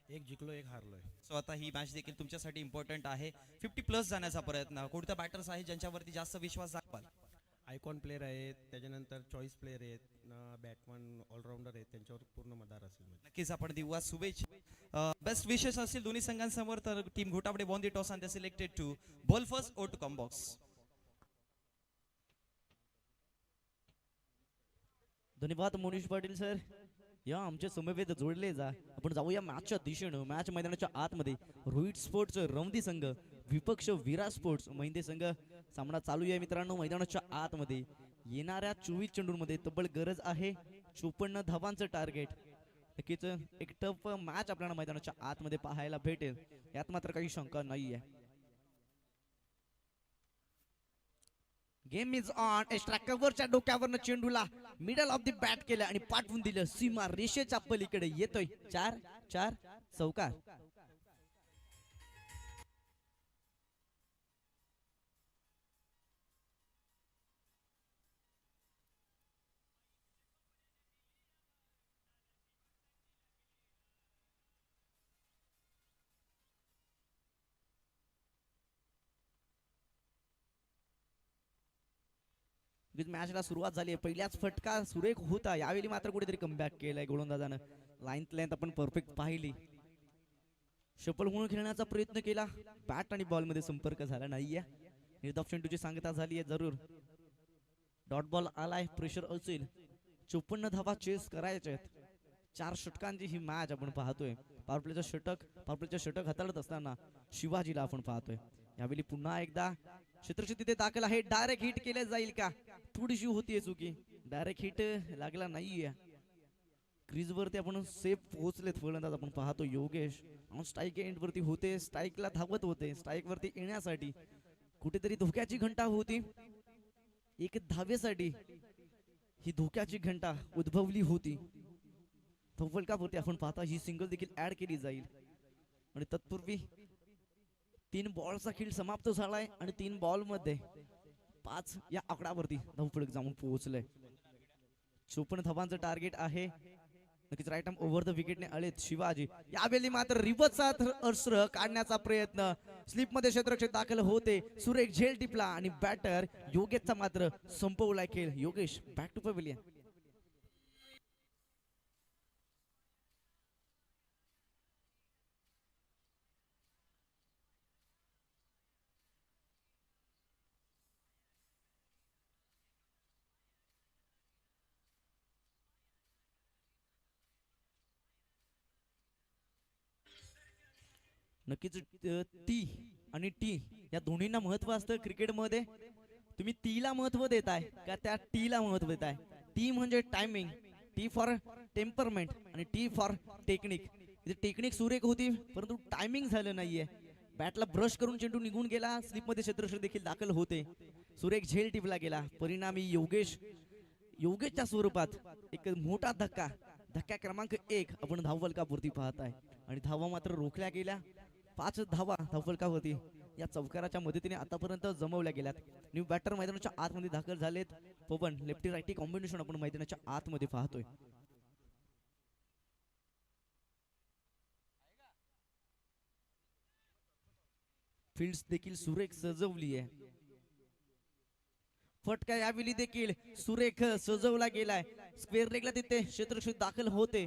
एक जिंकलो, एक हारलोय. सो आता ही मॅच देखील तुमच्यासाठी इम्पॉर्टंट आहे. 50+ जाण्याचा प्रयत्न. कोणत्या बॅटर्स आहेत ज्यांच्यावरती जास्त विश्वास दाखवाल? आयकॉन प्लेअर आहेत, त्याच्यानंतर चॉईस प्लेअर आहेत, बॅटमन ऑलराऊंडर आहेत, त्यांच्यावर पूर्ण मदार असेल. नक्कीच आपण देऊ आज शुभेच्छा. बेस्ट विशेष असतील दोन्ही संघांसमोर. तर team Ghotawade won the toss and they selected to bowl first और टू कम बॉक्स. धन्यवाद मोनिश पाटील सर. या आमच्या समवेत जोडले जा. आपण जाऊया मॅचच्या दिशेनं. मॅच मैदानाच्या आतमध्ये रोहित स्पोर्ट्स रमदी संघ, विपक्ष विराट स्पोर्ट्स महिंदे संघ. सामना चालू आहे मित्रांनो मैदानाच्या आतमध्ये. येणाऱ्या 24 चेंडूंमध्ये तब्बल गरज आहे 54 धावांचं टार्गेट. नक्कीच एक टफ मॅच आपल्याला मैदानाच्या आतमध्ये पाहायला भेटेल, यात मात्र काही शंका नाहीये. Game is on. स्ट्रायकरच्या डोक्यावरनं चेंडूला मिडल ऑफ द बॅट केलं आणि पाठवून दिलं सीमा रेषेच्या पलीकडे. येतोय 4-4 चौकार. मॅचला सुरुवात झाली आहे. पहिल्याच फटका सुरेख होता. यावेळी मात्र कुठेतरी कमबॅक केलाय गोलंदाजानं. लेंथ आपण परफेक्ट पाहिली. शफल म्हणून खेळण्याचा प्रयत्न केला. बॅट आणि बॉल मध्ये संपर्क झाला नाहीये. निर्धाव चेंडूची सांगता झाली आहे जरूर. डॉट बॉल आलाय. प्रेशर असेल. 54 धावा चेस करायचे आहेत. 4 षटकांची ही मॅच आपण पाहतोय. पावरप्लेचं षटक हाताळत असताना शिवाजीला आपण पाहतोय. यावेळी पुन्हा एकदा क्षेत्ररक्षण तिथे दाखल आहे. डायरेक्ट हिट केले जाईल का? थोडीशी होतीये चुकी. डायरेक्ट हिट लागला नाहीये. क्रीज वरती आपण सेफ पोहोचलेत फलंदाज आपण पाहतो. योगेश ऑन स्ट्राईक एंड वरती होते. स्ट्राईकला धावत होते. स्ट्राईक वरती येण्यासाठी कुठेतरी धोक्याची घंटा होती. एक धावेसाठी ही धोक्याची घंटा उद्भवली होती. फलकावरती आपण पाहता ही सिंगल देखील ऍड केली जाईल. आणि तत्पूर्वी 3 बॉलचा खेळ समाप्त झालाय आणि 3 बॉल मध्ये 5 या आकड्यावरती धावफलक जाऊन पोहोचलंय. 54 धावांचं टार्गेट आहे. नक्कीच राईट आर्म ओव्हर द विकेटने आलेत शिवाजी. यावेळी मात्र रिव्हर्सचा अस्त्र काढण्याचा प्रयत्न. स्लिप मध्ये क्षेत्ररक्षक दाखल होते. सुरेख झेल टिपला आणि बॅटर योगेशचा मात्र संपवलाय खेळ. Yogesh back to pavilion. नक्कीच ती आणि टी या दोन्हींना महत्व असतं क्रिकेटमध्ये. तुम्ही टीला महत्व देताय का त्या टीला महत्व देताय? टी म्हणजे टायमिंग, टी फॉर टेम्परमेंट आणि टी फॉर टेक्निक. इथे टेक्निक सुरेख होती परंतु टायमिंग झालं नाहीये. बॅटला ब्रश करून चेंडू निघून गेला, स्लिपमध्ये क्षेत्ररक्षक देखील दाखल होते. सुरेख झेल टिपला गेला. परिणामी योगेशच्या स्वरूपात एक मोठा धक्का क्रमांक 1 आपण धावफलकावरती पाहत आहे. आणि धावा मात्र रोखल्या गेल्या. 5 धावा धावफलकावरती या चौकाराच्या मदतीने आतापर्यंत जमवल्या गेल्यात. न्यू बॅटर मैदानाच्या आतमध्ये दाखल झालेत. पवन लेफ्टी राईटी कॉम्बिनेशन आपण मैदानाच्या आतमध्ये पाहतोय. फील्ड्स देखील सुरेख सजवली आहे. फटका यावेळी देखील सुरेख सजवला गेलाय. स्क्वेअर लेगला तिथे क्षेत्ररक्षक दाखल होते.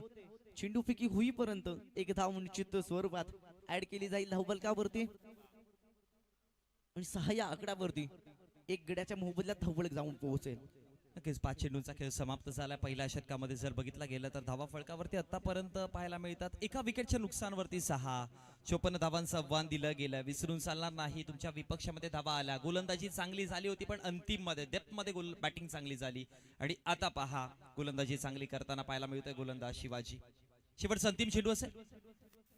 चेंडू फेकी होईपर्यंत एक धाव निश्चित स्वरूपात ऍड केली जाईल धावफलकावरती. आणि 6 या आकड्यावरती एक गड्याच्या मोबदल्यात धावफलक जाऊन पोहोचेल. नक्कीच 5 चेंडूंचा खेळ समाप्त झाला. पहिल्या षटकामध्ये जर बघितलं गेलं तर धावा फलकावरती आतापर्यंत पाहायला मिळतात. एका विकेटच्या नुकसानवरती 6, 54 धावांचं आव्हान दिलं गेलं. विसरून चालणार नाही. तुमच्या विपक्षामध्ये धावा आल्या. गोलंदाजी चांगली झाली होती पण अंतिम मध्ये डेप्थ मध्ये बॅटिंग चांगली झाली. आणि आता पहा गोलंदाजी चांगली करताना पाहायला मिळतोय गोलंदाज शिवाजी. शेवटचा अंतिम चेंडू असेल.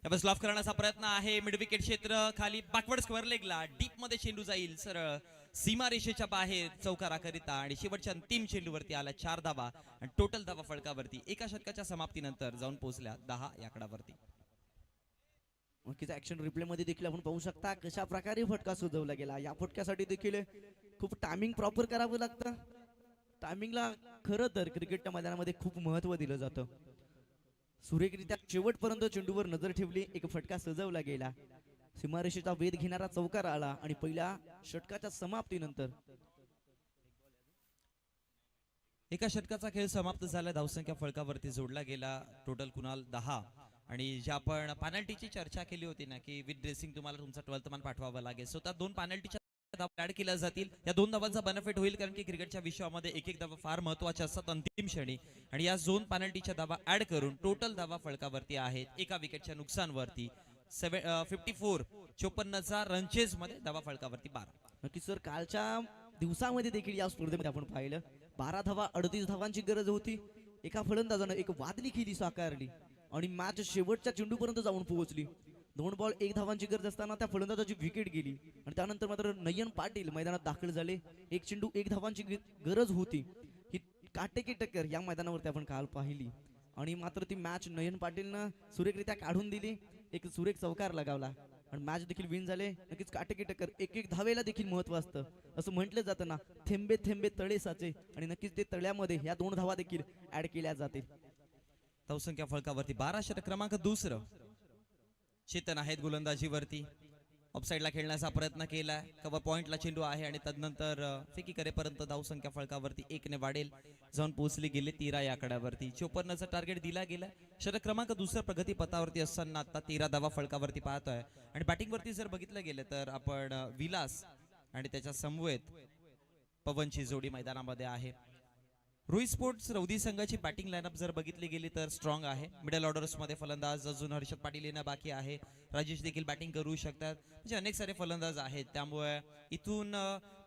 त्यावेळेस लॉफ करण्याचा प्रयत्न आहे. मिड विकेट क्षेत्र खाली बॅकवर्ड स्क्वेअर लेगला डीप मध्ये चेंडू जाईल सरळ सीमा रेषेच्या बाहेर चौकाराकरिता. आणि शेवटच्या अंतिम चेंडूवरती आला 4 धावा आणि टोटल धावा फलकावरती एका षटकाच्या समाप्तीनंतर जाऊन पोहोचल्या 10 या आकड्यावरती. ऍक्शन रिप्ले मध्ये देखील आपण पाहू शकता कशा प्रकारे फटका सुचवला गेला. या फटक्यासाठी देखील खूप टायमिंग प्रॉपर करावं लागतं. टायमिंगला खरं तर क्रिकेटच्या मैदानामध्ये खूप महत्व दिलं जातं. सुरेखरित्या शेवटपर्यंत चेंडूवर नजर ठेवली. एक फटका सजवला गेला. सीमारेषेचा वेध घेणारा चौकार आला आणि पहिल्या षटकाच्या समाप्तीनंतर एका षटकाचा खेळ समाप्त झाला. धावसंख्या फलकावरती जोडला गेला. टोटल कुणाल 10. आणि जे आपण पेनल्टीची चर्चा केली होती ना की विथ ड्रेसिंग तुम्हाला तुमचा 12th मान पाठवावा लागेल. स्वतः 2 पेनल्टीच्या धावा ऍड केल्या जातील. या 2 धावांचा बेनिफिट होईल कारण की क्रिकेटच्या विश्वामध्ये एक धावा फार महत्वाच्या असतात अंतिम क्षणी. आणि या 2 पेनल्टीच्या धावा ऍड करून टोटल धावा फलकावरती आहेत एका विकेटच्या नुकसानवरती 54. 54चा रनचेज मध्ये धावा फलकावरती 12. नक्की सर कालच्या दिवसामध्ये देखील या स्पर्धेमध्ये आपण पाहिलं 12 धावा 38 धावांची गरज होती. एका फलंदाजानं एक वादळी खेळी साकारली आणि मॅच शेवटच्या चेंडूपर्यंत जाऊन पोहोचली. 2 बॉल 1 धावांची गरज असताना त्या फलंदाजाची विकेट गेली आणि त्यानंतर मात्र नयन पाटील मैदानात दाखल झाले. 1 चेंडू 1 धावांची गरज होती. ही काटेकी टक्कर या मैदानावरती आपण काल पाहिली आणि मात्र ती मॅच नयन पाटीलनं सुरेखरित्या काढून दिली. एक सुरेख चौकार लगावला आणि मॅच देखील विन झाले. नक्कीच काटेकी टक्कर. एक धावेला देखील महत्व असतं. असं म्हटलं जातं ना थेंबे थेंबे तळे साचे. आणि नक्कीच ते तळ्यामध्ये ह्या 2 धावा देखील ऍड केल्या जातील. धावसंख्या फलकावरती 12. षटक क्रमांक 2. चेतन आहेत गोलंदाजीवरती. ऑफसाईडला खेळण्याचा प्रयत्न केलाय. कव्हर पॉइंटला चेंडू आहे आणि तदनंतर फेकी करेपर्यंत धावसंख्या फलकावरती 1 ने वाढेल. जाऊन पोहोचली गेले 13 या आकड्यावरती. 54चं टार्गेट दिला गेला. षटक क्रमांक 2 प्रगती पथावरती असताना आता 13 धावा फलकावरती पाहतोय. आणि बॅटिंगवरती जर बघितलं गेलं तर आपण विलास आणि त्याच्या समवेत पवनची जोडी मैदानामध्ये आहे. रोहित स्पोर्ट्स रौदी संघाची बॅटिंग लाईनअप जर बघितली गेली तर स्ट्रॉंग आहे. मिडल ऑर्डर्स मध्ये फलंदाज अजून हर्षद पाटील येणं बाकी आहे. राजेश देखील बॅटिंग करू शकतात. म्हणजे अनेक सारे फलंदाज आहेत. त्यामुळे इथून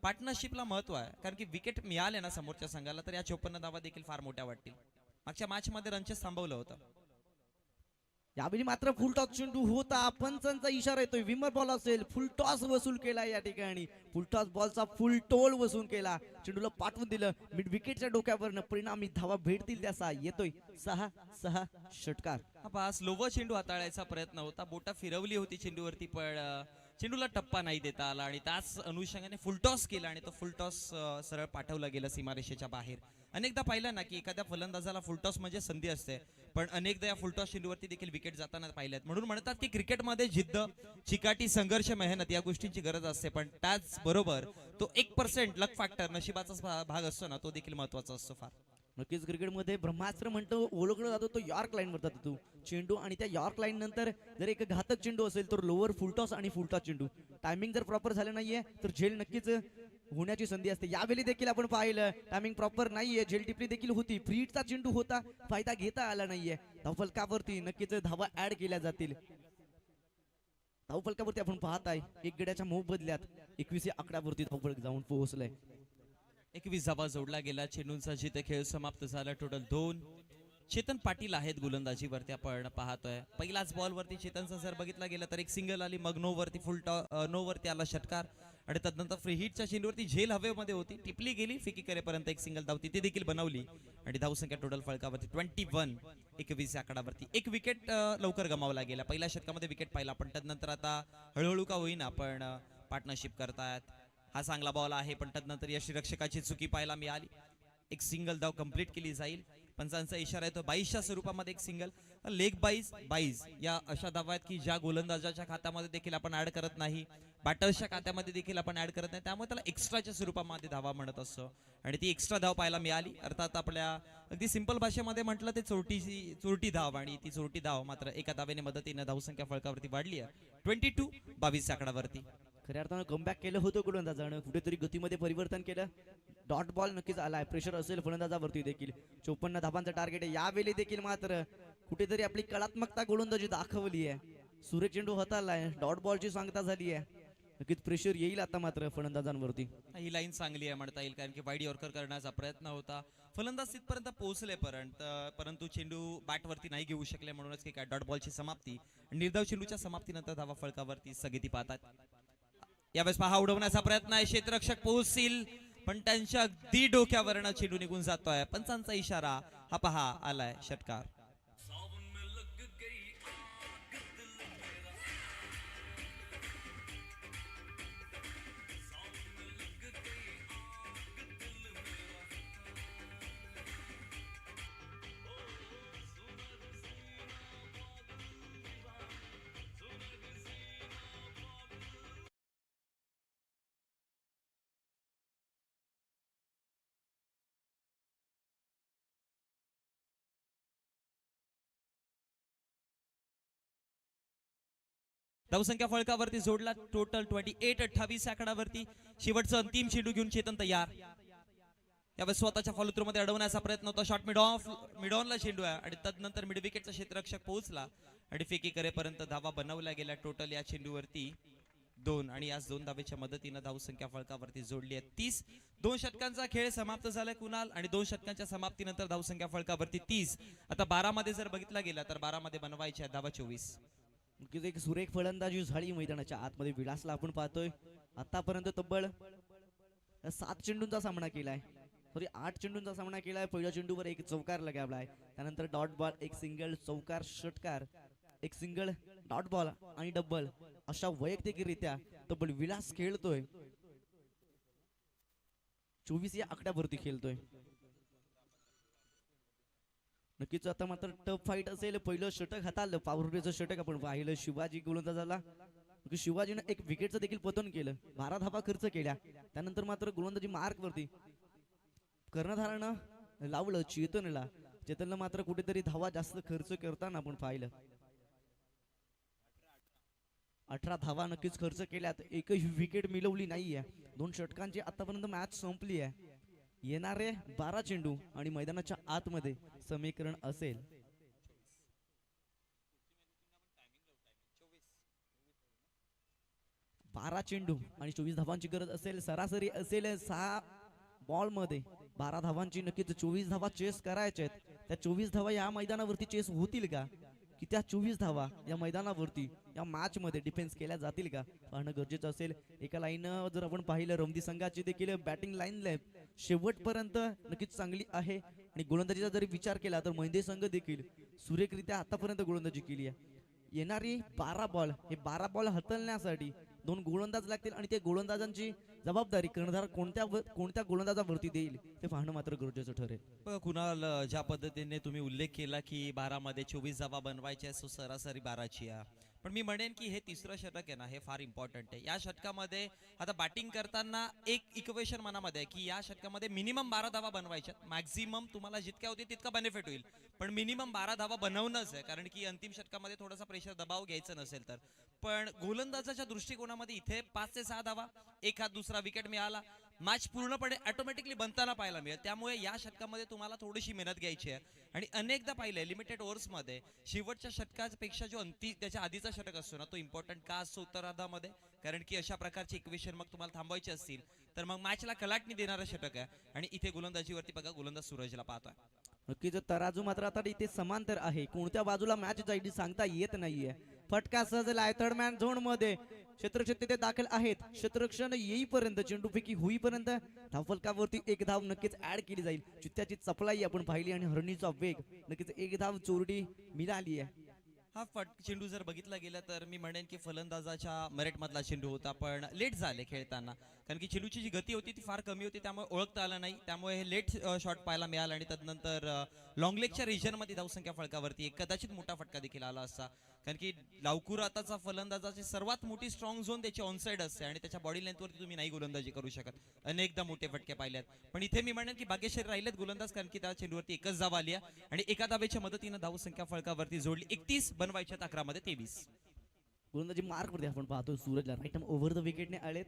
पार्टनरशिपला महत्व आहे कारण की विकेट मिळाले ना समोरच्या संघाला तर या 54 धावा देखील फार मोठ्या वाटतील. मागच्या मॅच मध्ये रनचेस थांबवलं होतं. यावेळी मात्र फुल टॉस चेंडू होता. पंचांचा इशारा येतोय. विमर बॉल असेल. फुल टॉस वसूल केला या ठिकाणी. फुल टॉस बॉलचा फुल टोल वसूल केला. चेंडूला पाठवून दिलं मिड विकेटच्या डोक्यावरनं. परिणामी धावा भेटतील त्याचा येतोय 6 षटकार. हा स्लोवर चेंडू हाताळायचा प्रयत्न होता. बोटा फिरवली होती चेंडूवरती पण चेंडूला टप्पा नाही देता आला आणि त्याच अनुषंगाने फुलटॉस केला आणि तो फुलटॉस सरळ पाठवला गेला सीमारेषेच्या बाहेर. अनेकदा पाहिलं ना की एखाद्या फलंदाजाला फुलटॉस म्हणजे संधी असते पण अनेकदा या फुलटॉस चेंडूवरती देखील विकेट जाताना पाहिल्यात. म्हणून म्हणतात की क्रिकेटमध्ये जिद्द चिकाटी संघर्ष मेहनत या गोष्टींची गरज असते पण त्याच बरोबर तो 1% लक फॅक्टर नशिबाचा भाग असतो ना तो देखील महत्वाचा असतो फार. नक्कीच क्रिकेटमध्ये ब्रह्मास्त्र म्हणतो ओळखला जातो तो यॉर्क लाईन वर जातो चेंडू आणि त्या यॉर्क लाईन नंतर जर एक घातक चेंडू असेल तर लोअर फुलटॉस आणि फुलटॉस चेंडू. टायमिंग जर प्रॉपर झालं नाहीये तर झेल नक्कीच होण्याची संधी असते. यावेळी देखील आपण पाहिलं टायमिंग प्रॉपर नाहीये. झेल टिपली देखील होती. फ्री हिटचा चेंडू होता. फायदा घेता आला नाहीये. धावफलकावरती नक्कीच धावा ऍड केल्या जातील. धावफलकावरती आपण पाहत आहे एक गड्याच्या मोबदल्यात 21 आकड्यावरती धावफलक जाऊन पोहोचलंय. 21 धावा जोडला गेला. चेंडूंचा जिथे खेळ समाप्त झाला. टोटल 2. चेतन पाटील आहेत गोलंदाजीवरती आपण पाहतोय. पहिलाच बॉल वरती चेतनचा जर बघितला गेला तर एक सिंगल आली, मग नो वरती नो वरती आला षटकार आणि तदनंतर फ्री हिटच्या चेंडूवरती झेल हवेमध्ये होती, टिपली गेली, फिकी करेपर्यंत एक सिंगल धाव तिथे देखील बनवली आणि धावसंख्या टोटल फळकावरती 21. 21 आकडावरती एक विकेट लवकर गमावला गेला. पहिल्या षटकामध्ये विकेट पाहिला, पण तदनंतर आता हळूहळू का होईना आपण पार्टनरशिप करतायत. हा चांगला बॉल आहे, पण तदनंतर यष्टीरक्षकाची चुकी पाहायला मिळाली. एक सिंगल धाव कंप्लीट केली जाईल. पंचांचा इशारा येतो 22च्या स्वरूपामध्ये एक सिंगल. लेग 22 या अशा धावा आहेत की ज्या गोलंदाजाच्या खात्यामध्ये देखील आपण ऍड करत नाही, बॅटर्सच्या खात्यामध्ये देखील आपण ऍड करत नाही, त्यामुळे त्याला एक्स्ट्राच्या स्वरूपामध्ये धावा म्हणत असतो आणि ती एक्स्ट्रा धाव पाहायला मिळाली. अर्थात आपल्या अगदी सिंपल भाषेमध्ये म्हटलं ते चोरटी धाव आणि ती चोरटी धाव मात्र एका धावेने मदतीने धावसंख्या फळकावरती वाढली आहे 22 आकडावरती. खऱ्या अर्थानं कमबॅक केलं होतं गोलंदाजानं, कुठेतरी गतीमध्ये परिवर्तन केलं. डॉट बॉल नक्कीच आलाय, प्रेशर असेल फलंदाजावरती देखील. 54 धावांचं टार्गेट आहे. यावेळी देखील मात्र कुठेतरी आपली कलात्मकता गोलंदाजी दाखवली आहे. सुरेख चेंडू हाताळलाय, डॉट बॉलची सांगता झाली आहे. नक्कीच प्रेशर येईल आता मात्र फलंदाजांवरती. ही लाईन चांगली आहे म्हणता येईल, कारण की वाईड यॉर्कर करण्याचा प्रयत्न होता. फलंदाज तिथपर्यंत पोहोचले परंतु चेंडू बॅटवरती नाही घेऊ शकले, म्हणूनच की काय डॉट बॉलची समाप्ती. निर्धाव चेंडूच्या समाप्तीनंतर धावा फळकावरती स्थगिती पाहतात. यावेळेस पहा उडवण्याचा प्रयत्न आहे, क्षेत्ररक्षक पोहोचतील पण त्यांच्या अगदी डोक्यावरनं चेंडू निघून जातोय. पंचांचा इशारा हा पहा आलाय षटकार. धावसंख्या फळकावरती जोडला. टोटल 28 आकडावरती. शेवटचं अंतिम चेंडू घेऊन चेतन तयार. यावेळेस स्वतःच्या फॉलोथ्रू मध्ये अडवण्याचा प्रयत्न होता. शॉट मिड ऑनला चेंडू आहे आणि तदनंतर मिड विकेटचा क्षेत्ररक्षक पोहोचला आणि फेकी करेपर्यंत धावा बनवल्या गेल्या. टोटल या चेंडूवरती 2 आणि याच 2 धावेच्या मदतीने धावसंख्या फळकावरती जोडली आहे 30. 2 षटकांचा खेळ समाप्त झालाय कुणाल आणि 2 षटकांच्या समाप्तीनंतर धावसंख्या फळकावरती 30. आता 12 मध्ये जर बघितला गेला तर 12 मध्ये बनवायच्या धावा 24. नक्कीच एक सुरेख फलंदाजी झाली मैदानाच्या आतमध्ये. विलासला आपण पाहतोय आतापर्यंत तब्बल 7 चेंडूंचा सामना केलाय, सॉरी 8 चेंडूंचा सामना केलाय. पहिल्या चेंडूवर एक चौकार लगावलाय, त्यानंतर डॉट बॉल, एक सिंगल, चौकार, षटकार, एक सिंगल, डॉट बॉल आणि डबल अशा वैयक्तिकरित्या तब्बल विलास खेळतोय. 24 या आकड्यावरती खेळतोय. नक्कीच आता मात्र टफ फाईट असेल. पहिलं षटक हाताळलं, पॉवरप्लेचं षटक आपण पाहिलं शिवाजी गोलंदाजाला. शिवाजीनं एक विकेटचं देखील पतन केलं, 12 धावा खर्च केल्या. त्यानंतर मात्र गोलंदाजी मार्क वरती कर्णधारानं लावलं चेतनला. चेतनला मात्र कुठेतरी धावा जास्त खर्च करताना आपण पाहिलं. 18 धावा नक्कीच खर्च केल्यात, एकही विकेट मिळवली नाहीये. 2 षटकांची आतापर्यंत मॅच संपली आहे. येणारे 12 चेंडू आणि मैदानाच्या आतमध्ये समीकरण असेल 12 चेंडू आणि 24 धावांची गरज असेल. सरासरी असेल 6 बॉल मध्ये 12 धावांची. नक्कीच 24 धावा चेस करायच्या आहेत. त्या 24 धावा या मैदानावरती चेस होतील का, की त्या 24 धावा या मैदानावरती या मॅच मध्ये डिफेन्स केल्या जातील का, पाहणं गरजेचं असेल. एका लाईन जर आपण पाहिलं रमदी संघाची देखील बॅटिंग लाईन शेवटपर्यंत नक्कीच चांगली आहे आणि गोलंदाजीचा जरी विचार केला तर महिंदे संघ देखील सुरेखरित्या आतापर्यंत गोलंदाजी केली आहे. येणारी 12 बॉल, हे 12 बॉल हाताळण्यासाठी 2 गोलंदाज लागतील आणि ते गोलंदाजांची जबाबदारी कर्णधार कोणत्या गोलंदाजावरती देईल ते पाहणं मात्र गरजेचं ठरेल. कुणाल, ज्या पद्धतीने तुम्ही उल्लेख केला की 12 मध्ये 24 धावा बनवायच्या, सरासरी 12ची आहे, पण मी म्हणेन की हे तिसरं षटक आहे ना, हे फार इम्पॉर्टंट आहे. या षटकामध्ये आता बॅटिंग करताना एक इक्वेशन मनामध्ये आहे की या षटकामध्ये मिनिमम 12 धावा बनवायच्या. मॅक्झिमम तुम्हाला जितक्या होतील तितका बेनिफिट होईल, पण मिनिमम 12 धावा बनवणंच आहे, कारण की अंतिम षटकामध्ये थोडासा प्रेशर दबाव घ्यायचं नसेल तर. पण गोलंदाजाच्या दृष्टिकोनामध्ये इथे 5 ते 6 धावा, एखाद दुसरा विकेट मिळाला, मॅच पूर्णपणे ऑटोमॅटिकली बनताना पाहायला मिळेल. त्यामुळे या षटकामध्ये तुम्हाला थोडीशी मेहनत घ्यायची आहे. आणि अनेकदा पाहिलंय लिमिटेड ओव्हर्समध्ये शेवटच्या षटकापेक्षा जो त्याच्या आधीचा षटक असतो ना, तो इम्पॉर्टंट का असतो उत्तरार्धामध्ये, कारण की अशा प्रकारचे इक्वेशन मग तुम्हाला थांबवायचे असतील तर मग मॅचला कलाटणी देणारं षटक आहे. आणि इथे गोलंदाजीवरती बघा, गोलंदाज सूरजला पाहतोय. नक्कीच तराजू मात्र आता इथे समांतर आहे, कोणत्या बाजूला मॅच जाईल सांगता येत नाहीये. फटका सजलाय थर्ड मॅन झोन मध्ये, क्षेत्ररक्षण तिथे दाखल आहेत. क्षेत्ररक्षण येईपर्यंत, चेंडूफेकी होईपर्यंत धावफलकावरती एक धाव नक्कीच ऍड केली जाईल. चित्त्याची चपलाई आपण पाहिली आणि हरणीचा वेग, नक्कीच एक धाव चोरडी मिळाली आहे. हा चेंडू जर बघितला गेला तर मी म्हणेन की फलंदाजाच्या मेरिट मधला चेंडू होता, पण लेट झाले खेळताना, कारण की चेंडूची जी गती होती ती फार कमी होती, त्यामुळे ओळखता आलं नाही. त्यामुळे हे लेट शॉट पाहायला मिळाला आणि त्यानंतर लॉंग लेगच्या रिजनमध्ये धावसंख्या फळकावरती एक कदाचित मोठा फटका देखील आला असता, कारण की लावकुर आताचा फलंदाजाची सर्वात मोठी स्ट्रॉंग झोन त्याची ऑनसाइड असते आणि त्याच्या बॉडी लेंथवरती तुम्ही नाही गोलंदाजी करू शकत. अनेकदा मोठे फटके पाहिलेत, पण इथे मी म्हणेन की भाग्यशीर राहिलेत गोलंदाज, कारण की त्या चेंडूवरती एकच धाव आली आहे आणि एका धावेच्या मदतीनं धावसंख्या फळकावरती जोडली. 31 बनवायच्या 11 मध्ये 23. गोलंदाजी मार्क वरती आपण पाहतो सूरजला राईट ओव्हर द विकेटने आलेत.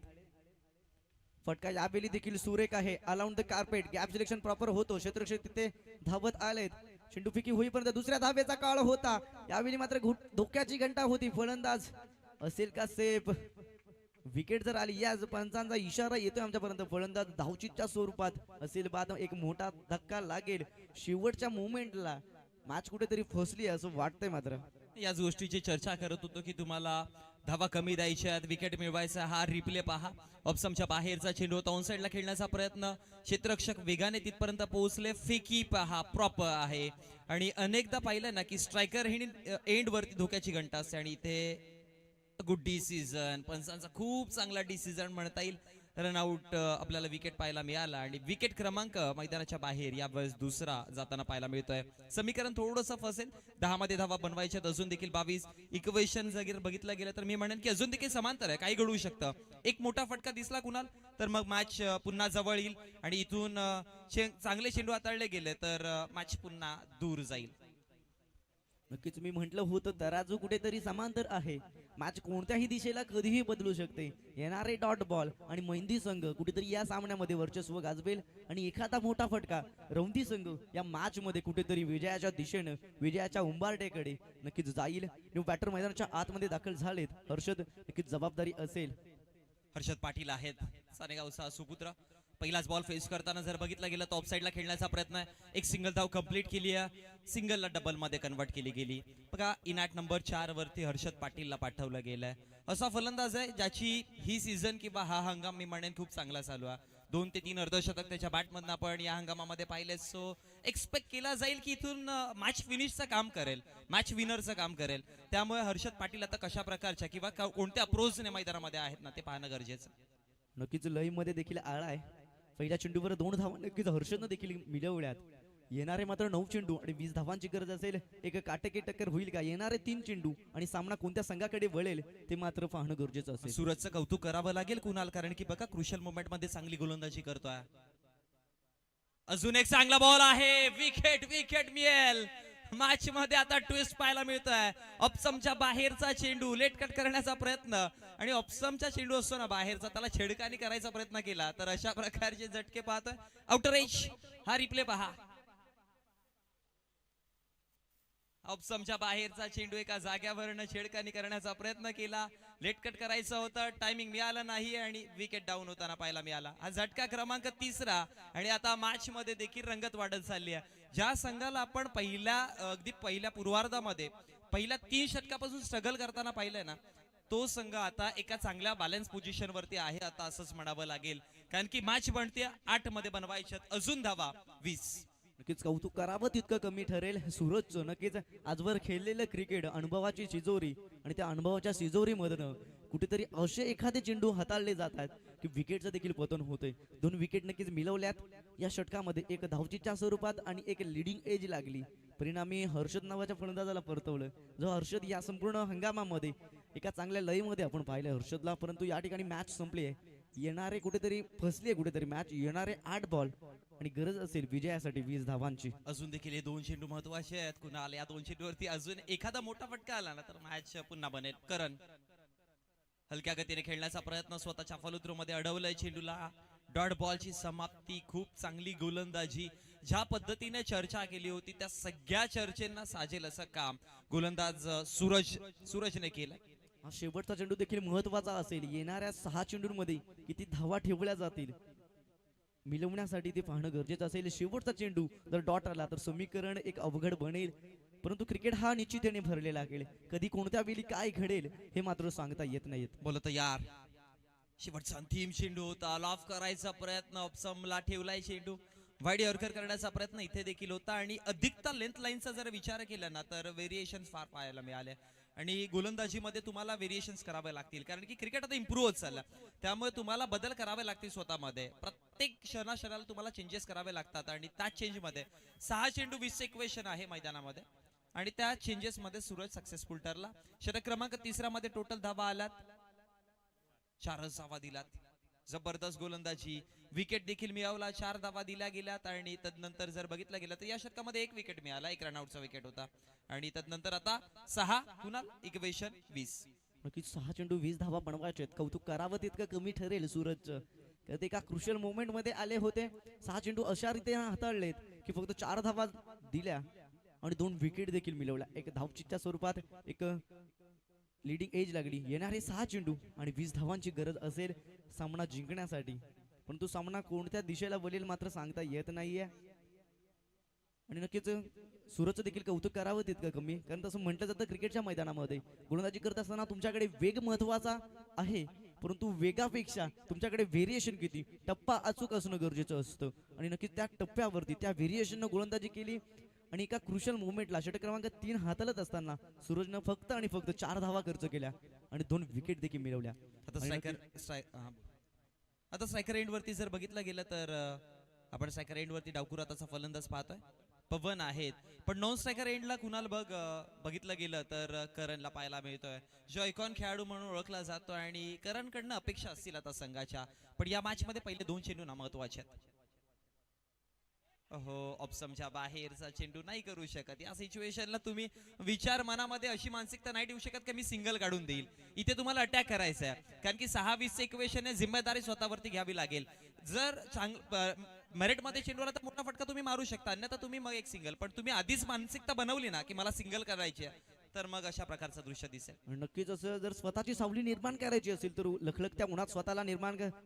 फटका यावेळी देखील सुरेख आहे. Along the carpet, gap selection proper होतो. क्षेत्ररक्षक तिथे धावत आलेत. चेंडूफेकी होईपर्यंत दुसऱ्या धावेचा काळ होता. यावेळी मात्र धोक्याची घंटा होती. फलंदाज असेल का सेफ? विकेट जर आली, या पंचांचा इशारा येतोय आमच्यापर्यंत, फलंदाज धावचीच्या स्वरूपात असेल बाद, एक मोठा धक्का लागेल. शेवटच्या मोमेंटला मॅच कुठेतरी फसली असं वाटतंय. मात्र याच गोष्टीची चर्चा करत होतो की तुम्हाला धावा कमी द्यायच्या, विकेट मिळवायचा. हा रिप्ले पहा, ऑप्शनच्या बाहेरचा चेंडू होता, ऑन साइडला खेळण्याचा प्रयत्न, क्षेत्ररक्षक वेगाने तिथपर्यंत पोहोचले. फेकी पहा प्रॉपर आहे आणि अनेकदा पाहिलं ना की स्ट्रायकर ही एंड वरती धोक्याची घंटा असते आणि इथे गुड डिसिजन, पंचांचा खूप चांगला डिसिजन म्हणता येईल. रनआउट आपल्याला विकेट पाहायला मिळाला आणि विकेट क्रमांक मैदानाच्या बाहेर यावेळेस दुसरा जाताना पाहायला मिळतोय. समीकरण थोडंसं फसेल, 10 मध्ये धावा बनवायच्यात, अजून देखील 22. इक्वेशन जर बघितलं गेलं तर मी म्हणेन की अजून देखील समांतर आहे, काही घडू शकतं. एक मोठा फटका दिसला कुणाल तर मग मॅच पुन्हा जवळ येईल आणि इथून चांगले चेंडू हाताळले गेले तर मॅच पुन्हा दूर जाईल. नक्कीच मी म्हटलं होतं तराजू कुठेतरी समांतर आहे. मॅच कोणत्याही दिशेला कधीही बदलू शकते. येणारे डॉट बॉल आणि मेहंदी संघ कुठेतरी या सामन्यामध्ये वर्चस्व गाजवेल आणि एखादा मोठा फटका रौंदी संघ या मॅच मध्ये कुठेतरी विजयाच्या दिशेनं, विजयाच्या उंबारट्याकडे नक्कीच जाईल. बॅटर मैदानाच्या आतमध्ये दाखल झालेत. हर्षद, नक्कीच जबाबदारी असेल. हर्षद पाटील आहेत, सानेगावचा सुपुत्र. पहिलाच बॉल फेस करताना जर बघितलं गेलं तर ऑफ साइडला खेळण्याचा प्रयत्न आहे. एक सिंगल धाव कंप्लीट केली आहे, सिंगलला डबल मध्ये कन्वर्ट केली गेली. बघा इनॅट नंबर 4 वरती हर्षद पाटीलला पाठवलं गेलंय. असा फलंदाज आहे ज्याची ही सीझन किंवा हा हंगाम मी म्हणेन खूप चांगला चालू आहे. 2 ते 3 अर्धशतक त्याच्या बॅटमधनं आपण या हंगामामध्ये पाहिले. सो एक्सपेक्ट केला जाईल की इथून मॅच फिनिशचं काम करेल, मॅच विनरचं काम करेल. त्यामुळे हर्षद पाटील आता कशा प्रकारच्या किंवा कोणत्या अप्रोचने मैदानामध्ये आहेत ना ते पाहणं गरजेचं. नक्कीच लय मध्ये देखील आळा आहे. पहिल्या चेंडूवर 2 धावा नक्कीच हर्षदनं देखील मिळवल्यात. येणारे मात्र 9 चेंडू आणि 20 धावांची गरज असेल. एक काटेकी टक्कर होईल का? येणारे 3 चेंडू आणि सामना कोणत्या संघाकडे वळेल ते मात्र पाहणं गरजेचं असेल. सूरजचं कौतुक करावं लागेल कुणाल, कारण की बघा क्रुशियल मोमेंट मध्ये चांगली गोलंदाजी करतोय. अजून एक चांगला बॉल आहे, विकेट विकेट मिळेल. मॅच मध्ये आता ट्विस्ट पाहायला मिळतोय. ऑप्शनच्या बाहेरचा चेंडू लेट कट करण्याचा प्रयत्न आणि ऑप्शनचा चेंडू असतो ना बाहेरचा, त्याला छेडकानी करायचा प्रयत्न केला तर अशा प्रकारचे झटके पाहतोय. आउटर एज, हा रिप्ले पहा. ऑप्शनच्या बाहेरचा चेंडू एका जाग्यावरनं छेडकानी करण्याचा प्रयत्न केला, लेट कट करायचं होतं, टायमिंग मिळालं नाही आणि विकेट डाऊन होताना पाहायला मिळाला. हा झटका क्रमांक 3रा आणि आता मॅच मध्ये देखील रंगत वाढत चालली आहे. ज्या संघाला आपण अगदी पहिल्या पूर्वार्धामध्ये पहिल्या 3 षटकापासून स्ट्रगल करताना पाहिलंय ना, तो संघ आता एका चांगल्या बॅलन्स पोझिशन वरती आहे आता असंच म्हणावं लागेल, कारण की मॅच बनते 8 मध्ये बनवायच्यात, अजून धावा 20. नक्कीच कौतुक करावं तितकं कमी ठरेल सूरजचं. नक्कीच आजवर खेळलेलं क्रिकेट अनुभवाची तिजोरी आणि त्या अनुभवाच्या तिजोरीमधनं कुठेतरी असे एखादे चेंडू हाताळले जातात की विकेटचं देखील पतन होतंय. 2 विकेट नक्कीच मिळवल्यात या षटकामध्ये, एक धावचीच्या स्वरूपात आणि एक लिडिंग एज लागली. परिणामी हर्षद नावाच्या फलंदाजाला परतवलं. जो हर्षद या संपूर्ण हंगामामध्ये एका चांगल्या लयमध्ये आपण पाहिलं हर्षदला, परंतु या ठिकाणी मॅच संपली आहे. येणारे कुठेतरी फसली कुठेतरी मॅच. येणारे 8 बॉल आणि गरज असेल विजयासाठी 20 धावांची. अजून देखील हे 2 चेंडू महत्वाचे आहेत कुणाल. या 2 चेंडूवरती अजून एखादा मोठा फटका आला ना तर मॅच पुन्हा बनेल. करण हलक्या गतीने खेळण्याचा प्रयत्न, स्वतःच्या फॉलोथ्रू मध्ये अडवलंय चेंडूला. डॉट बॉलची समाप्ती, खूप चांगली गोलंदाजी. ज्या पद्धतीने चर्चा केली होती त्या सगळ्या चर्चेंना साजेल असं काम गोलंदाज सूरजने केलं. हा शेवटचा चेंडू देखील महत्वाचा असेल. येणाऱ्या 6 चेंडूंमध्ये किती धावा ठेवल्या जातील मिळवण्यासाठी ते पाहणं गरजेचं असेल. शेवटचा चेंडू जर डॉट आला तर समीकरण एक अवघड बनेल. परंतु क्रिकेट हा निश्चितपणे भरलेला आहे. कधी कोणत्या वेळी काय घडेल हे मात्र सांगता येत नाहीत. बोलत यार शेवटचा अंतिम चेंडू होता. लॉफ करायचा प्रयत्न, ऑप्समला ठेवलाय चेंडू. वाईड यॉर्कर करण्याचा प्रयत्न इथे देखील होता आणि अधिकता लेंथ लाईनचा जर विचार केला ना तर व्हेरिएशन फार पाहायला मिळाले. आणि गोलंदाजीमध्ये तुम्हाला व्हेरिएशन्स करावे लागतील कारण की क्रिकेट आता इम्प्रूव्ह होत चाललं. त्यामुळे तुम्हाला बदल करावे लागतील स्वतःमध्ये. प्रत्येक क्षणाला तुम्हाला चेंजेस करावे लागतात आणि त्या चेंजमध्ये 6 चेंडू 20 इक्वेशन आहे मैदानामध्ये आणि त्या चेंजेस मध्ये सूरज सक्सेसफुल ठरला. षटक क्रमांक 3 मध्ये टोटल धावा आलात 4 धावा दिलात. जबरदस्त गोलंदाजी. विकेट देखील मिळवला, 4 धावा दिल्या गेल्यात आणि तदनंतर जर बघितलं गेलं तर या षटकामध्ये 1 विकेट मिळाला, 1 रनआउटचा विकेट होता आणि तदनंतर आता 6 पुन्हा इक्वेशन 20. नक्कीच 6 चेंडू 20 धावा बनवायचे आहेत. कौतुक करावं तितकं कमी ठरेल सूरजचं. ते एका क्रुशियल मोमेंट मध्ये आले होते. 6 चेंडू अशा रीतीने हाताळलेत की फक्त 4 धावा दिल्या आणि 2 विकेट देखील मिळवल्या. एक धावचीच्या स्वरूपात एक लीडिंग एज लागली. येणारे 6 चेंडू आणि 20 धावांची गरज असेल सामना जिंकण्यासाठी. परंतु सामना कोणत्या दिशेला वळेल मात्र सांगता येत नाहीये. आणि नक्कीच सूरजचं देखील कौतुक करावं तितकं कमी. कारण तसं म्हटलं जातं क्रिकेटच्या मैदानामध्ये गोलंदाजी करत असताना तुमच्याकडे वेग महत्वाचा आहे, परंतु वेगापेक्षा तुमच्याकडे व्हेरिएशन किती, टप्पा अचूक असणं गरजेचं असतं. आणि नक्कीच त्या टप्प्यावरती त्या व्हेरिएशननं गोलंदाजी केली आणि एका क्रुशियल मुवमेंटला षटक क्रमांक 3 हाताळत असताना सूरजनं फक्त आणि फक्त 4 धावा खर्च केल्या आणि 2 विकेट देखील मिळवल्या. आता स्ट्रायकर एंड वरती जर बघितलं गेलं तर आपण स्ट्रायकर एंड वरती डावखुरा त्याचा फलंदाज पाहतोय, पवन आहेत. पण नॉन स्ट्रायकर एंडला कुणाल बघितलं गेलं तर करणला पाहायला मिळतोय, जो आयकॉन खेळाडू म्हणून ओळखला जातो आणि करणकडनं अपेक्षा असतील आता संघाच्या. पण या मॅच मध्ये पहिले 2 चेंडू ना महत्वाचे आहेत. हो, ऑप्शनच्या बाहेरचा चेंडू नाही करू शकत. या सिच्युएशनला तुम्ही विचार मनामध्ये अशी मानसिकता नाही ठेवू शकत की मी सिंगल काढून देईल. इथे तुम्हाला अटॅक करायचा आहे कारण की 6-20 इक्वेशन आहे, जिम्मेदारी स्वतःवरती घ्यावी लागेल. जर मेरिट मध्ये चेंडू आला तर मोठा फटका तुम्ही मारू शकता, अन्यथा तुम्ही मग एक सिंगल. पण तुम्ही आधीच मानसिकता बनवली ना की मला सिंगल करायची आहे तर मग अशा प्रकारचं दृश्य दिसेल. नक्कीच असं जर स्वतःची सावली निर्माण करायची असेल तर लखलखत्या उन्हात स्वतःला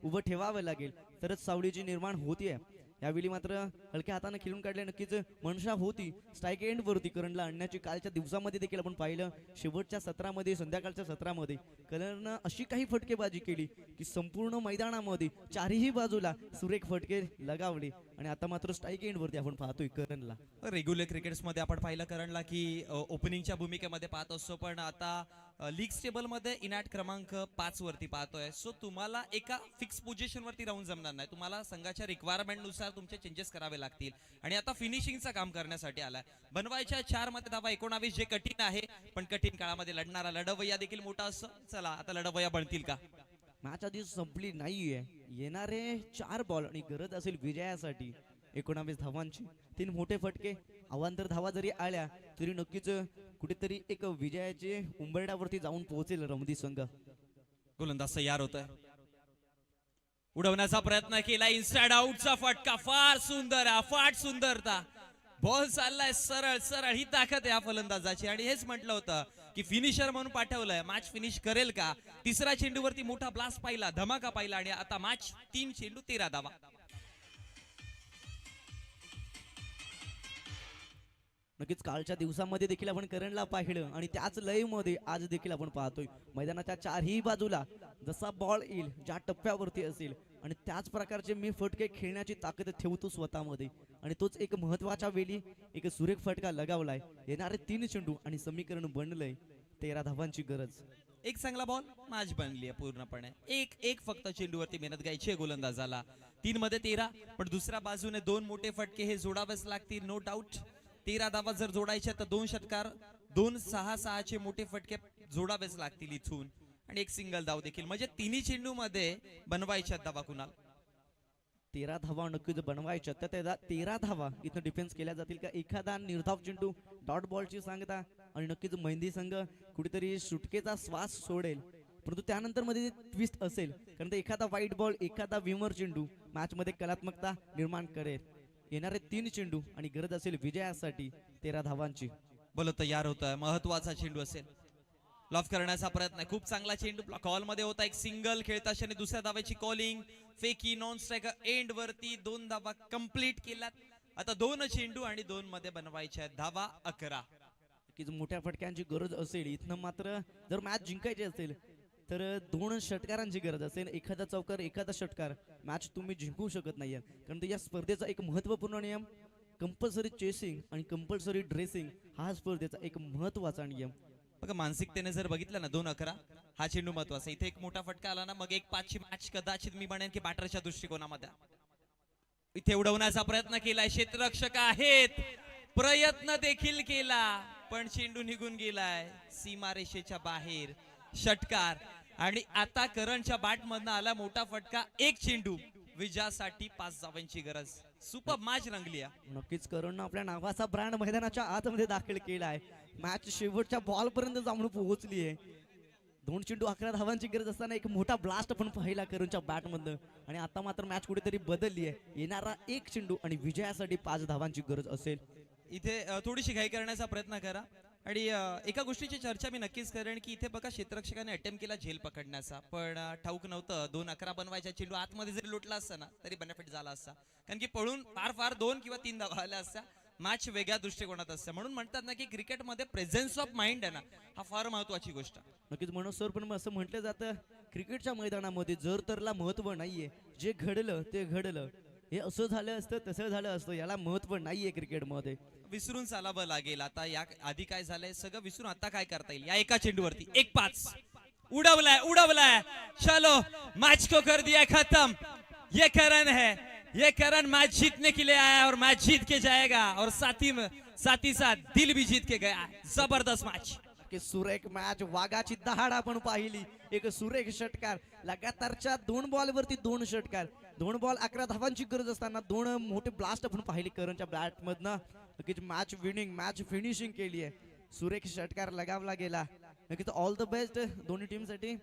उभं ठेवावं लागेल तरच सावलीची निर्माण होतीये. यावेळी मात्र हलक्या हाताने खेळून काढले. नक्कीच मनशा होती स्ट्राईक एंड वरती करणला आणण्याची. कालच्या दिवसामध्ये देखील आपण पाहिलं शेवटच्या सत्रामध्ये, संध्याकाळच्या सत्रामध्ये करणनं अशी काही फटकेबाजी केली की संपूर्ण मैदानामध्ये 4ही बाजूला सुरेख फटके लगावले. आणि आता मात्र स्ट्राईक एंड वरती आपण पाहतोय करणला. रेग्युलर क्रिकेट्स मध्ये आपण पाहिलं करणला की ओपनिंगच्या भूमिकेमध्ये पाहत असतो, पण आता लीग स्टेबल मध्ये इनॅट क्रमांक 5 वरती पाहतोय. सो तुम्हाला एका फिक्स पोझिशन वरती राहून जमणार नाही, तुम्हाला संघाच्या रिक्वायरमेंट नुसार तुमचे चेंजेस करावे लागतील. आणि आता फिनिशिंगचं काम करण्यासाठी आलाय. बनवायच्या 4 मध्ये धावा 19, जे कठीण आहे, पण कठीण काळामध्ये लढणारा लढवय्या देखील मोठा असतो. चला आता लढवय्या बनतील का? मॅच आधी संपली नाहीये. येणारे 4 बॉल आणि गरज असेल विजयासाठी 19 धावांची. 3 मोठे फटके, अवांतर धावा जरी आल्या तरी नक्कीच कुठेतरी एक विजयाचे उंबरड्यावरती जाऊन पोहोचेल रमदी संघ. गोलंदाज तयार होतोय, उडवण्याचा प्रयत्न केला, इनसाइड आउटचा फटका. फार सुंदर, अफाट सुंदरता. बॉल चाललाय सरळ सरळ, ही ताकद आहे फलंदाजाची. आणि हेच म्हटलं होतं की फिनिशर म्हणून पाठवलंय, मॅच फिनिश करेल का? 3ऱ्या चेंडूवरती मोठा ब्लास्ट पाहिला, धमाका पाहिला आणि आता मॅच 3 चेंडू 13 धावा. नक्कीच कालच्या दिवसामध्ये देखील आपण करणला पाहिलं आणि त्याच लयमध्ये आज देखील आपण पाहतोय मैदानाच्या 4ही बाजूला जसा बॉल येईल, ज्या टप्प्यावरती असेल आणि त्याच प्रकारचे मी फटके खेळण्याची ताकद ठेवतो स्वतःमध्ये. आणि तोच एक महत्वाच्या वेळी एक सुरेख फटका लगावलाय. येणारे 3 चेंडू आणि समीकरण बनलंय 13 धावांची गरज. एक चांगला बॉल मॅच बनली आहे पूर्णपणे. एक फक्त चेंडूवरती मेहनत घ्यायची आहे गोलंदाजाला. 3 मध्ये 13, पण दुसऱ्या बाजूने 2 मोठे फटके हे जोडावेच लागतील, नो डाऊट. 13 धावा जर जोडायच्या तर 2 षटकार, 2 6-6चे मोठे फटके जोडावेच लागतील इथून आणि एक सिंगल धाव देखील. म्हणजे 3 चेंडू मध्ये बनवायच्या धावा कुणाल? 13 धावा नक्कीच बनवायच्या. तर 13 धावा इथं डिफेन्स केल्या जातील का? एखादा निर्धाव चेंडू डॉट बॉलची सांगता आणि नक्कीच मेहंदी संघ कुठेतरी सुटकेचा श्वास सोडेल परंतु त्यानंतर मध्ये ट्विस्ट असेल, कारण ते एखादा व्हाईट बॉल, एखादा विमर चेंडू मॅच मध्ये कलात्मकता निर्माण करेल. येणारे 3 चेंडू आणि गरज असेल विजयासाठी 13 धावांची. बोलो तयार होतोय, महत्वाचा चेंडू असेल, लॉफ करण्याचा प्रयत्न आहे. खूप चांगला चेंडू कॉल मध्ये होता. एक सिंगल खेळता क्षणी दुसऱ्या धावेची कॉलिंग, फेकी नॉन स्ट्रायकर एंड वरती 2 धावा कंप्लीट केल्यात. आता 2 चेंडू आणि 2 मध्ये बनवायच्या धावा 11. की मोठ्या फटक्यांची गरज असेल इथनं, मात्र जर मॅच जिंकायची असेल तर 2 षटकारांची गरज असेल. एखादा चौकार, एखादा षटकार मॅच तुम्ही जिंकू शकत नाहीये, कारण या स्पर्धेचा एक महत्वपूर्ण नियम कंपल्सरी चेसिंग आणि कंपल्सरी ड्रेसिंग हा स्पर्धेचा एक महत्वाचा नियम. बघा मानसिकतेने जर बघितलं ना 2-11 हा चेंडू महत्वाचा. इथे एक मोठा फटका आला ना, मग 1-5 ची मॅच कदाचित मी म्हणेन की बॅटरच्या दृष्टिकोनामध्ये इथे उडवण्याचा प्रयत्न केलाय. क्षेत्ररक्षक आहेत, प्रयत्न देखील केला, पण चेंडू निघून गेलाय सीमारेषेच्या बाहेर. षटकार आणि आता करणच्या बॅट मधनं आला मोठा फटका. 1 चेंडू, विजयासाठी 5 धावांची गरज. सुपर मॅच रंगली आहे. नक्कीच करणनं आपल्या नावाचा ब्रँड मैदानाच्या आतमध्ये दाखल केला आहे. मॅच शेवटच्या बॉल पर्यंत जाऊन पोहोचली आहे. 2 चेंडू 11 धावांची गरज असताना एक मोठा ब्लास्ट आपण पाहिला करणच्या बॅट मधनं, आणि आता मात्र मॅच कुठेतरी बदलली आहे. येणारा 1 चेंडू आणि विजयासाठी 5 धावांची गरज असेल. इथे थोडीशी घाई करण्याचा प्रयत्न करा. आणि एका गोष्टीची चर्चा मी नक्कीच करेन की इथे बघा क्षेत्ररक्षकाने अटेम्प्ट केला झेल पकडण्याचा, पण ठाऊक नव्हतं 2-11 बनवायचा चेंडू आतमध्ये जरी लुटला असता ना तरी बेनिफिट झाला असता, कारण की पळून फार 2 किंवा 3 धावा आल्या असत्या. मॅच वेगळ्या दृष्टिकोनात असते. म्हणून म्हणतात ना की क्रिकेटमध्ये प्रेझेन्स ऑफ माइंड आहे ना, हा फार महत्वाची गोष्ट आहे. नक्कीच मनोज सर, पण असं म्हटलं जातं क्रिकेटच्या मैदानामध्ये जर तरला महत्व नाहीये. जे घडलं ते घडलं, हे असं झालं असतं तसं झालं असतं, याला महत्व नाहीये क्रिकेटमध्ये. विसरून चालावं लागेल. आता या आधी काय झालंय सगळं विसरून आता काय करता येईल. या एका चेंडूवरती 1-5 उडवलाय. चलो मैच को कर दिया खत्म. ये करण है, ये करण मैच जीतने के लिए आया और मैच जीत के जाएगा, और साथ ही साथ दिल भी जीत के गया. जबरदस्त मैच, की सुरेख मॅच, वाघाची दहाड आपण पाहिली. एक सुरेख षटकार, लगातारच्या 2 बॉलवरती 2 षटकार, 2 बॉल 11 धावांची गरज असताना 2 मोठे ब्लास्ट आपण पाहिले करणच्या बॅट मधनं. नक्कीच मॅच विनिंग, मॅच फिनिशिंग केली आहे. सुरेख षटकार लगावला गेला. नक्कीच ऑल द बेस्ट दोन्ही टीमसाठी.